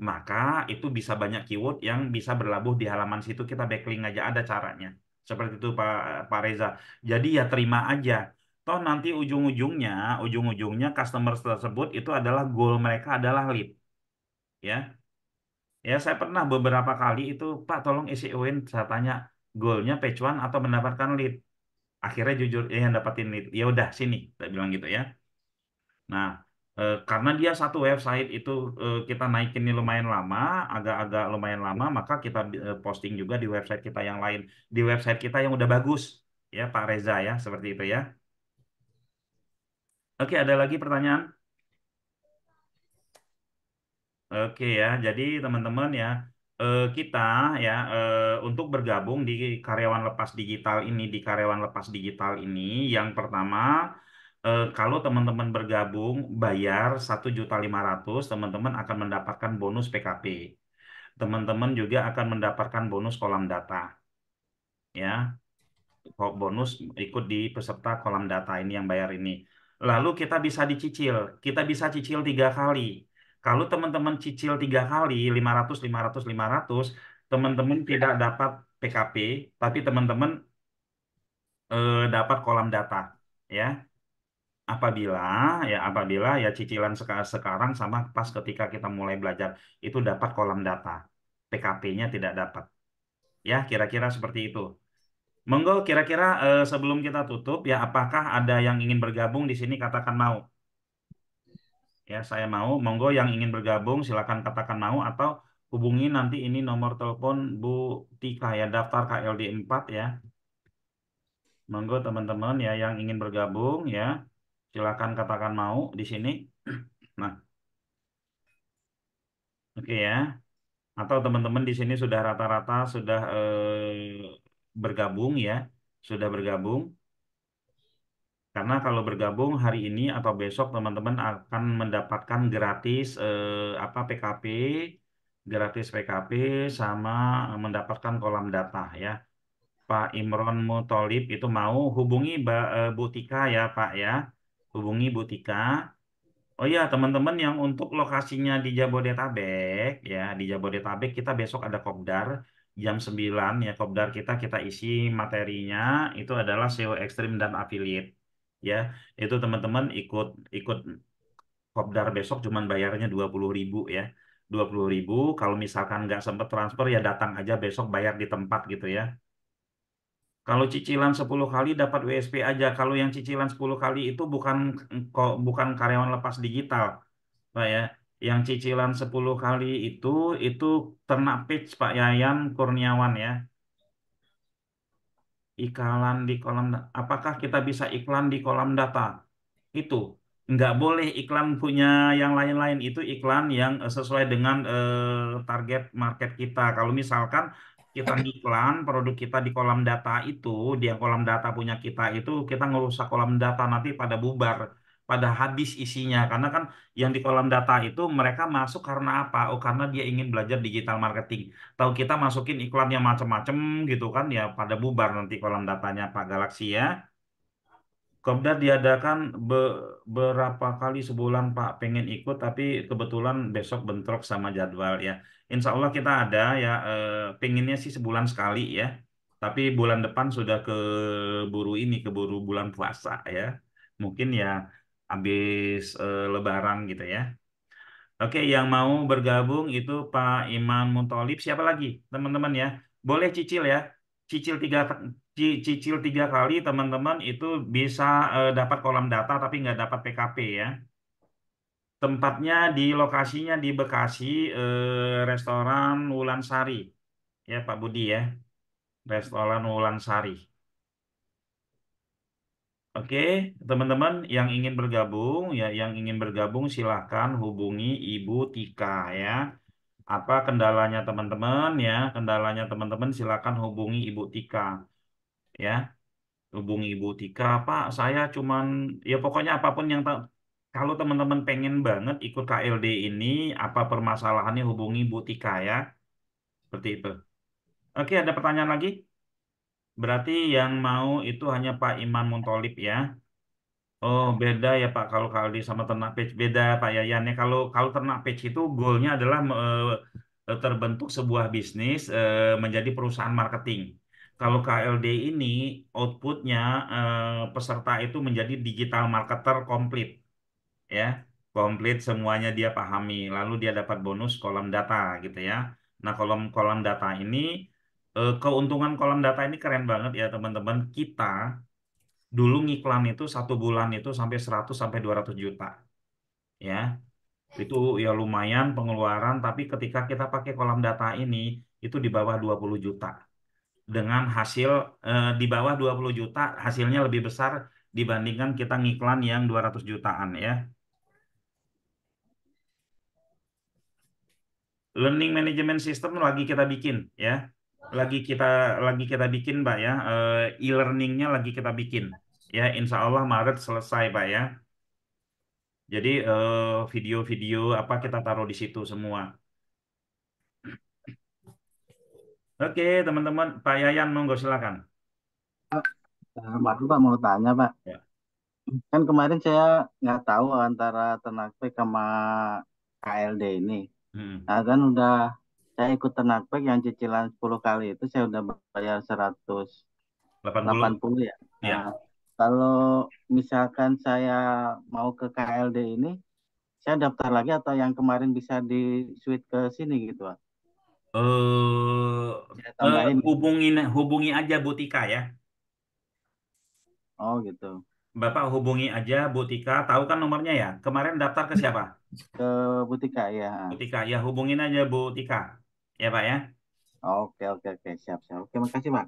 maka itu bisa banyak keyword yang bisa berlabuh di halaman situ. Kita backlink aja ada caranya. Seperti itu Pak Reza. Jadi ya terima aja. Toh nanti ujung-ujungnya customer tersebut itu adalah goal mereka adalah lead. Ya, ya, saya pernah beberapa kali itu, Pak, tolong SEO-in, saya tanya, goalnya page one atau mendapatkan lead? Akhirnya jujur, ya yang dapatin lead. Ya udah, sini, saya bilang gitu ya. Nah, karena dia satu website itu kita naikin ini lumayan lama, agak-agak lumayan lama, maka kita posting juga di website kita yang lain. Di website kita yang udah bagus, ya Pak Reza ya, seperti itu ya. Oke, ada lagi pertanyaan? Oke ya, jadi teman-teman ya, kita ya untuk bergabung di karyawan lepas digital ini, yang pertama kalau teman-teman bergabung bayar 1.500.000, teman-teman akan mendapatkan bonus PKP. Teman-teman juga akan mendapatkan bonus kolam data, ya. Bonus ikut di peserta kolam data ini yang bayar ini. Lalu kita bisa cicil 3 kali. Kalau teman-teman cicil 3 kali, 500, 500, 500, teman-teman tidak dapat PKP, tapi teman-teman dapat kolam data, ya. Apabila ya cicilan sekarang sama pas ketika kita mulai belajar itu dapat kolam data, PKP-nya tidak dapat. Ya, kira-kira seperti itu. Monggo kira-kira sebelum kita tutup ya apakah ada yang ingin bergabung di sini katakan mau. Ya, saya mau. Monggo yang ingin bergabung silakan katakan mau atau hubungi nanti ini nomor telepon Bu Tika ya daftar KLD 4 ya. Monggo teman-teman ya yang ingin bergabung ya silakan katakan mau di sini. Nah, oke ya. Atau teman-teman di sini sudah rata-rata sudah bergabung ya. Sudah bergabung. Karena kalau bergabung hari ini atau besok teman-teman akan mendapatkan gratis PKP sama mendapatkan kolam data ya. Pak Imron Mutolib itu mau hubungi Bu Tika ya Pak ya. Hubungi Bu Tika. Oh ya teman-teman yang untuk lokasinya di Jabodetabek ya di Jabodetabek kita besok ada kopdar jam 9 ya kopdar kita isi materinya itu adalah SEO ekstrim dan affiliate ya itu teman-teman ikut ikut kopdar besok cuman bayarnya 20.000 ya 20.000 kalau misalkan nggak sempat transfer ya datang aja besok bayar di tempat gitu ya kalau cicilan 10 kali dapat WSP aja kalau yang cicilan 10 kali itu bukan karyawan lepas digital Pak ya yang cicilan 10 kali itu ternak page Pak Yayan Kurniawan ya iklan di apakah kita bisa iklan di kolam data? Itu nggak boleh iklan punya yang lain-lain itu iklan yang sesuai dengan target market kita. Kalau misalkan kita iklan produk kita di kolam data itu, dia kolam data punya kita ngerusak kolam data nanti pada bubar, pada habis isinya. Karena kan yang di kolam data itu mereka masuk karena apa? Oh karena dia ingin belajar digital marketing. Tahu kita masukin iklan yang macam-macam gitu kan ya pada bubar nanti kolam datanya Pak Galaxy ya. Kopdar diadakan berapa kali sebulan Pak, pengen ikut tapi kebetulan besok bentrok sama jadwal ya. Insya Allah kita ada ya, pengennya sih sebulan sekali ya. Tapi bulan depan sudah keburu bulan puasa ya. Mungkin ya habis Lebaran gitu ya. Oke, yang mau bergabung itu Pak Iman Muntolib. Siapa lagi, teman-teman ya? Boleh cicil ya. Cicil cicil 3 kali, teman-teman itu bisa dapat kolam data tapi nggak dapat PKP ya. Tempatnya di lokasinya di Bekasi, restoran Wulansari ya Pak Budi ya. Restoran Wulansari. Oke, teman-teman yang ingin bergabung ya, yang ingin bergabung silahkan hubungi Ibu Tika ya. Apa kendalanya teman-teman ya? Kendalanya teman-teman silakan hubungi Ibu Tika ya. Hubungi Ibu Tika, Pak, saya cuman ya pokoknya apapun yang kalau teman-teman pengen banget ikut KLD ini, apa permasalahannya hubungi Ibu Tika ya. Seperti itu. Oke, ada pertanyaan lagi? Berarti yang mau itu hanya Pak Iman Muntolib ya. Oh, beda ya Pak, kalau Kaldi sama Ternak Page beda Pak Yayan ya. Kalau kalau Ternak Page itu goalnya adalah terbentuk sebuah bisnis menjadi perusahaan marketing. Kalau KLD ini outputnya peserta itu menjadi digital marketer komplit ya, komplit semuanya dia pahami. Lalu dia dapat bonus kolam data gitu ya. Nah, kolam kolam data ini keuntungan kolam data ini keren banget ya teman-teman. Kita dulu ngiklan itu 1 bulan itu sampai 100 sampai 200 juta ya, itu ya lumayan pengeluaran, tapi ketika kita pakai kolam data ini itu di bawah 20 juta dengan hasil di bawah 20 juta hasilnya lebih besar dibandingkan kita ngiklan yang 200 jutaan ya. Learning management system lagi kita bikin ya, lagi kita bikin Mbak ya, e-learningnya lagi kita bikin ya, Insya Allah Maret selesai Pak ya. Jadi video-video apa kita taruh di situ semua. Oke, teman-teman, Pak Yayan monggo silakan. Pak mau tanya Pak, Ya. kan kemarin saya nggak tahu antara Ternakpek sama KLD ini. Hmm. Nah kan udah saya ikut Ternakpek yang cicilan 10 kali itu saya udah bayar 80. 180 ya. Ya. Nah, kalau misalkan saya mau ke KLD ini, saya daftar lagi atau yang kemarin bisa di switch ke sini gitu Pak? Eh Saya tambahin. hubungi aja Bu Tika ya. Oh gitu. Bapak hubungi aja Bu Tika, tahu kan nomornya ya? Kemarin daftar ke siapa? Ke Butika ya. Bu Tika, ya hubungin aja Bu Tika. Ya Pak ya. Oke oke oke siap siap. Oke makasih Pak.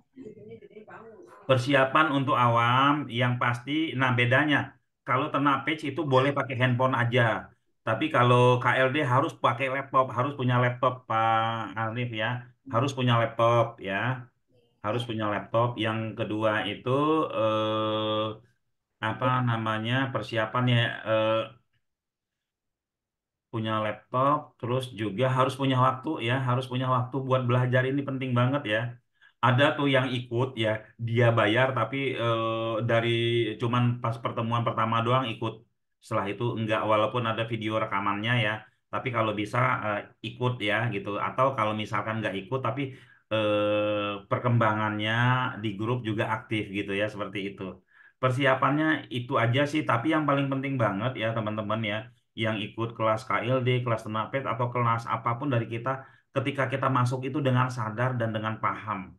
Persiapan untuk awam yang pasti, nah bedanya kalau Ternak Page itu boleh pakai handphone aja. Tapi kalau KLD harus pakai laptop, harus punya laptop Pak Arif ya. Harus punya laptop ya. Harus punya laptop. Yang kedua itu apa namanya persiapannya, punya laptop, terus juga harus punya waktu ya, harus punya waktu buat belajar, ini penting banget ya. Ada tuh yang ikut ya, dia bayar tapi dari cuman pas pertemuan pertama doang ikut. Setelah itu enggak, walaupun ada video rekamannya ya. Tapi kalau bisa ikut ya gitu. Atau kalau misalkan enggak ikut tapi perkembangannya di grup juga aktif gitu ya, seperti itu. Persiapannya itu aja sih, tapi yang paling penting banget ya teman-teman ya, yang ikut kelas KLD, kelas Tenapet atau kelas apapun dari kita, ketika kita masuk itu dengan sadar dan dengan paham.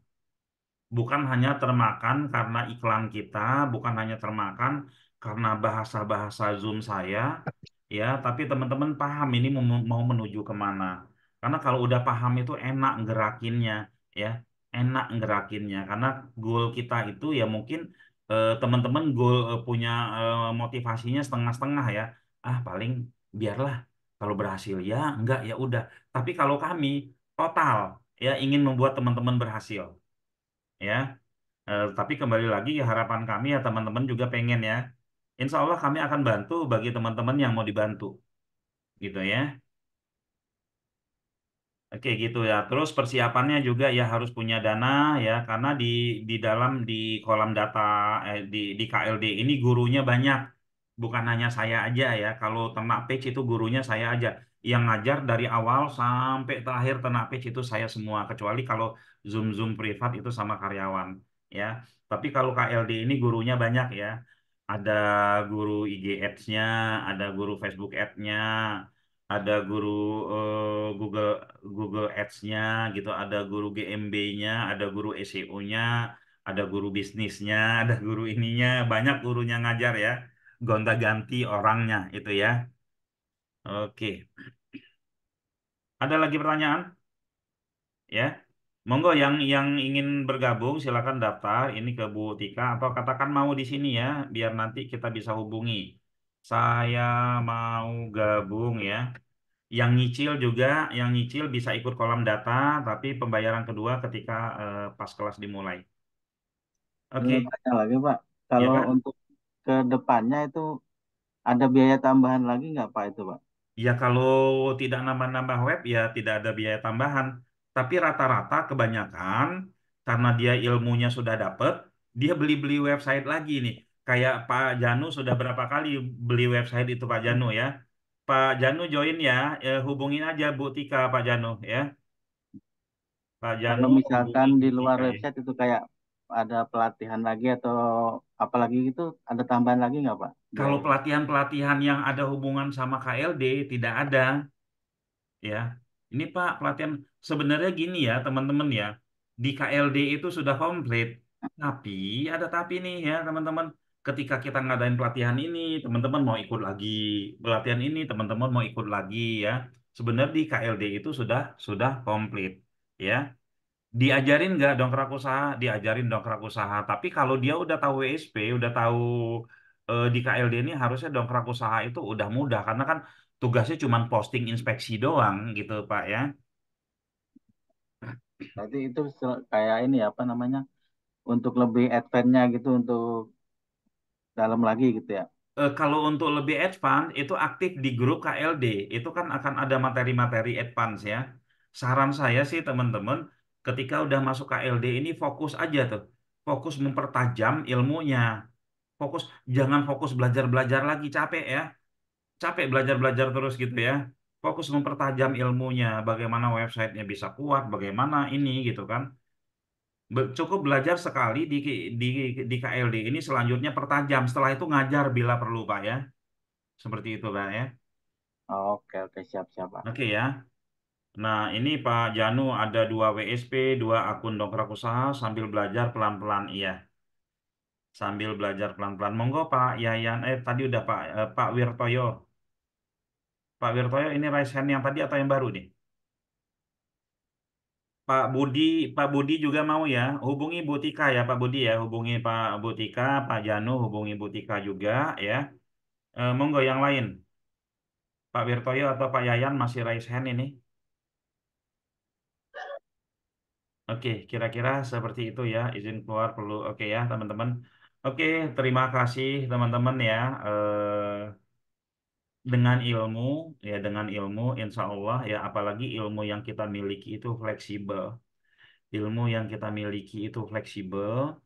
Bukan hanya termakan karena iklan kita, bukan hanya termakan karena bahasa-bahasa Zoom saya, ya, tapi teman-teman paham ini mau menuju kemana. Karena kalau udah paham itu enak gerakinnya, ya, enak gerakinnya. Karena goal kita itu ya mungkin teman-teman goal punya motivasinya setengah-setengah ya. Ah, paling biarlah kalau berhasil ya, enggak ya udah. Tapi kalau kami total ya ingin membuat teman-teman berhasil, ya. Tapi kembali lagi harapan kami ya teman-teman juga pengen ya. Insya Allah kami akan bantu bagi teman-teman yang mau dibantu, gitu ya. Oke gitu ya. Terus persiapannya juga ya harus punya dana ya karena di dalam di kolam data di KLD ini gurunya banyak. Bukan hanya saya aja ya. Kalau ternak page itu gurunya saya aja. Yang ngajar dari awal sampai terakhir ternak page itu saya semua kecuali kalau Zoom privat itu sama karyawan ya. Tapi kalau KLD ini gurunya banyak ya. Ada guru IG Ads-nya, ada guru Facebook Ads-nya, ada guru Google Google Ads-nya gitu, ada guru GMB-nya, ada guru SEO-nya, ada guru bisnisnya, ada guru ininya, banyak gurunya ngajar ya. Gonta-ganti orangnya itu ya. Oke. Ada lagi pertanyaan? Ya. Monggo yang ingin bergabung silakan daftar ini ke Bu Tika atau katakan mau di sini ya, biar nanti kita bisa hubungi. Saya mau gabung ya. Yang nyicil bisa ikut kolam data, tapi pembayaran kedua ketika pas kelas dimulai. Ini Oke, tanya lagi Pak, ya kalau Kak? untuk ke depannya itu ada biaya tambahan lagi nggak Pak itu Pak? Ya kalau tidak nambah-nambah web ya tidak ada biaya tambahan. Tapi rata-rata kebanyakan karena dia ilmunya sudah dapet, dia beli-beli website lagi nih. Kayak Pak Janu sudah berapa kali beli website itu Pak Janu ya. Pak Janu join ya, hubungin aja Bu Tika Pak Janu ya. Pak Kalau Janu misalkan hubungi di Bu luar Tika ya. website itu kayak ada pelatihan lagi atau apalagi itu ada tambahan lagi nggak Pak Kalau biaya? pelatihan-pelatihan yang ada hubungan sama KLD tidak ada. Ya, ini Pak pelatihan sebenarnya gini ya teman-teman ya, di KLD itu sudah komplit, tapi ada tapi nih ya teman-teman, ketika kita ngadain pelatihan ini, teman-teman mau ikut lagi, pelatihan ini teman-teman mau ikut lagi ya, sebenarnya di KLD itu sudah komplit ya. Diajarin nggak dongkrak usaha? Diajarin dongkrak usaha. Tapi kalau dia udah tahu WSP, udah tahu di KLD ini harusnya dongkrak usaha itu udah mudah karena kan tugasnya cuma posting inspeksi doang gitu Pak ya. Berarti itu kayak ini apa namanya untuk lebih advance-nya gitu untuk dalam lagi gitu ya. Kalau untuk lebih advance itu aktif di grup KLD. Itu kan akan ada materi-materi advance ya. Saran saya sih teman-teman, ketika udah masuk KLD ini fokus aja tuh. Fokus mempertajam ilmunya. Fokus jangan fokus belajar-belajar lagi capek ya. Capek belajar-belajar terus gitu ya. Fokus mempertajam ilmunya, bagaimana websitenya bisa kuat, bagaimana ini gitu kan. Cukup belajar sekali di di KLD ini, selanjutnya pertajam. Setelah itu ngajar bila perlu Pak ya. Seperti itu Pak ya. Oke oke siap siap Pak. Oke ya. Nah ini Pak Janu ada 2 WSP, 2 akun dongkrak usaha sambil belajar pelan-pelan. Iya, sambil belajar pelan-pelan. Monggo Pak Yayan, tadi udah Pak Wirtoyo. Pak Wirtoyo ini raise hand yang tadi atau yang baru nih? Pak Budi, Pak Budi juga mau ya. Hubungi Bu Tika ya Pak Budi ya. Hubungi Pak Butika, Pak Janu, hubungi Bu Tika juga ya. Monggo yang lain. Pak Wirtoyo atau Pak Yayan masih raise hand ini. Oke, kira-kira seperti itu ya. Izin keluar perlu. Oke ya teman-teman. Oke, terima kasih teman-teman ya. Dengan ilmu, ya dengan ilmu, insya Allah ya. Apalagi ilmu yang kita miliki itu fleksibel. Ilmu yang kita miliki itu fleksibel.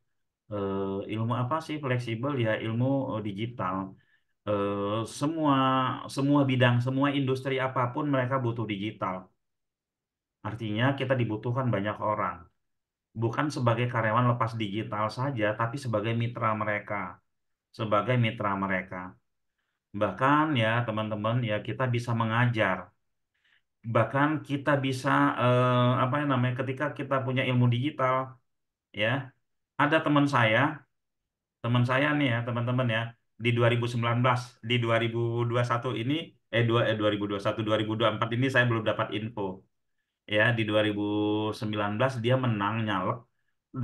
Ilmu apa sih fleksibel ya ilmu digital. Semua semua bidang semua industri apapun mereka butuh digital. Artinya kita dibutuhkan banyak orang, bukan sebagai karyawan lepas digital saja, tapi sebagai mitra mereka, sebagai mitra mereka. Bahkan ya teman-teman ya kita bisa mengajar, bahkan kita bisa apa yang namanya ketika kita punya ilmu digital ya. Ada teman saya nih ya, teman-teman ya, di 2019, di 2021 ini, 2021, 2024 ini saya belum dapat info. Ya, di 2019 dia menang nyalek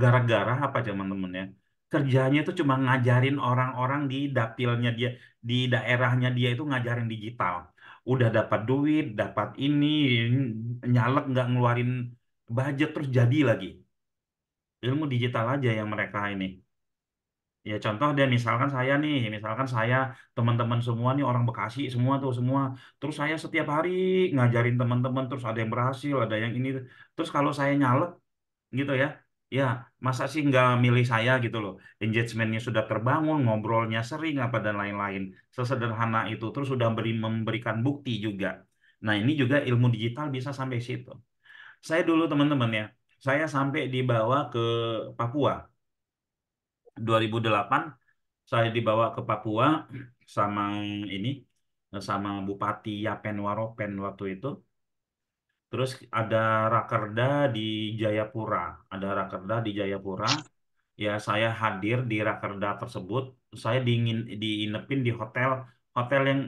gara-gara apa teman-teman ya? Kerjanya itu cuma ngajarin orang-orang di dapilnya dia, di daerahnya dia itu ngajarin digital. Udah dapat duit, dapat ini, nyalek nggak ngeluarin budget terus jadi lagi. Ilmu digital aja yang mereka ini Ya contoh deh, misalkan saya teman-teman semua nih orang Bekasi semua tuh semua. Terus saya setiap hari ngajarin teman-teman, terus ada yang berhasil, ada yang ini. Terus kalau saya nyalek gitu ya, ya masa sih nggak milih saya gitu loh. Engagementnya sudah terbangun, ngobrolnya sering apa dan lain-lain. Sesederhana itu, terus sudah memberikan bukti juga. Nah ini juga ilmu digital bisa sampai situ. Saya dulu teman-teman ya, saya sampai dibawa ke Papua 2008. Saya dibawa ke Papua sama ini sama Bupati Yapen Waropen waktu itu. Terus ada rakerda di Jayapura, ada rakerda di Jayapura. Ya saya hadir di rakerda tersebut. Saya diinepin di hotel hotel yang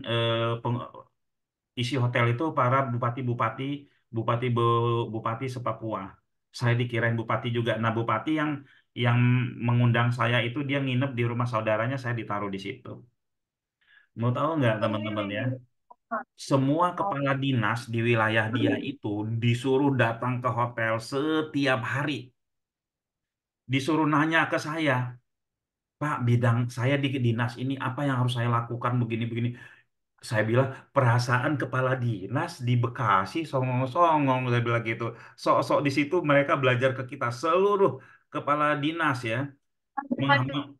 isi hotel itu para bupati-bupati, bupati sepapua. Saya dikirain bupati juga. Nah, bupati yang mengundang saya itu dia nginep di rumah saudaranya, saya ditaruh di situ. Mau tahu nggak teman-teman ya? Semua kepala dinas di wilayah dia itu disuruh datang ke hotel setiap hari. Disuruh nanya ke saya, Pak, bidang saya di dinas ini apa yang harus saya lakukan begini-begini. Saya bilang, perasaan kepala dinas di Bekasi songong-songong, saya bilang gitu. Sok-sok di situ mereka belajar ke kita. Seluruh kepala dinas ya,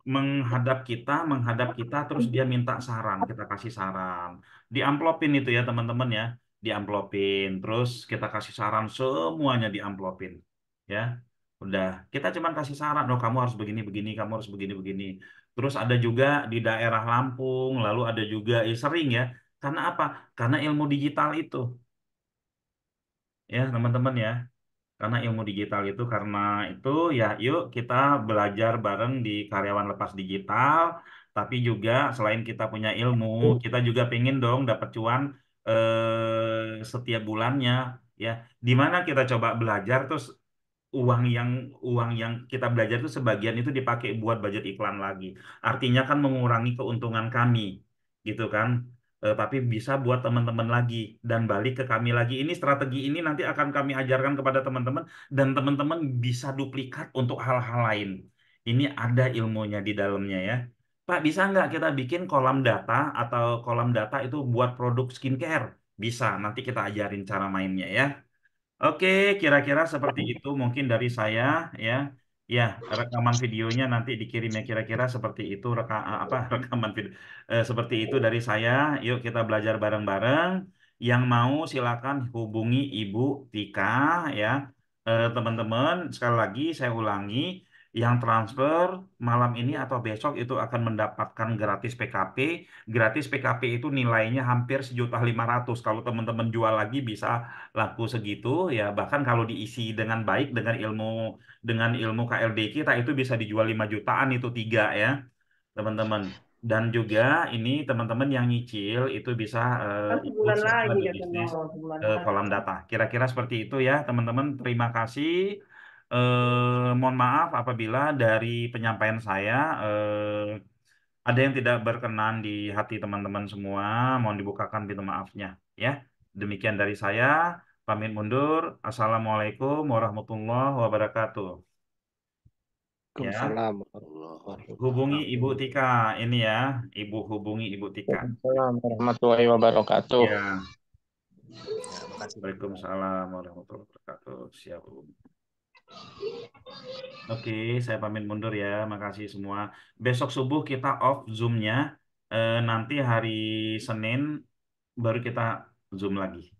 menghadap kita, terus dia minta saran, kita kasih saran. Diamplopin itu ya teman-teman ya, diamplopin. Terus kita kasih saran, semuanya diamplopin. Ya, udah. Kita cuman kasih saran, oh kamu harus begini-begini, kamu harus begini-begini. Terus ada juga di daerah Lampung, lalu ada juga, sering ya. Karena apa? Karena ilmu digital itu, ya teman-teman ya. Karena ilmu digital itu, karena itu ya yuk kita belajar bareng di karyawan lepas digital, tapi juga selain kita punya ilmu, kita juga pengen dong dapat cuan setiap bulannya ya. Di mana kita coba belajar terus uang yang uang yang kita belajar itu sebagian itu dipakai buat budget iklan lagi. Artinya kan mengurangi keuntungan kami, gitu kan. Tapi bisa buat teman-teman lagi dan balik ke kami lagi. Ini strategi ini nanti akan kami ajarkan kepada teman-teman dan teman-teman bisa duplikat untuk hal-hal lain. Ini ada ilmunya di dalamnya ya. Pak, bisa nggak kita bikin kolam data atau kolam data itu buat produk skincare? Bisa, nanti kita ajarin cara mainnya ya. Oke, kira-kira seperti itu mungkin dari saya ya. Ya, rekaman videonya nanti dikirimnya kira-kira seperti itu apa rekaman video seperti itu dari saya. Yuk kita belajar bareng-bareng. Yang mau silakan hubungi Ibu Tika ya. Teman-teman, sekali lagi saya ulangi, yang transfer malam ini atau besok itu akan mendapatkan gratis PKP. Gratis PKP itu nilainya hampir 1.500.000. Kalau teman-teman jual lagi bisa laku segitu ya, bahkan kalau diisi dengan baik dengan ilmu KLD kita itu bisa dijual 5 jutaan itu tiga ya teman-teman. Dan juga ini teman-teman yang nyicil itu bisa ikut Sebulan serta lagi di katanya bisnis sebulan kolam lagi. data, kira-kira seperti itu ya teman-teman. Terima kasih. Mohon maaf apabila dari penyampaian saya ada yang tidak berkenan di hati teman-teman semua, mohon dibukakan pintu maafnya ya. Demikian dari saya, pamit mundur. Assalamualaikum warahmatullahi wabarakatuh. Ya, Waalaikumsalam warahmatullahi hubungi Ibu wabarakatuh. Tika ini ya, hubungi Ibu Tika. Waalaikumsalam warahmatullahi wabarakatuh. Ya, Ya, makasih. Waalaikumsalam warahmatullahi wabarakatuh. Siap. Oke, saya pamit mundur ya. Makasih semua. Besok subuh kita off Zoom-nya. Nanti hari Senin baru kita Zoom lagi.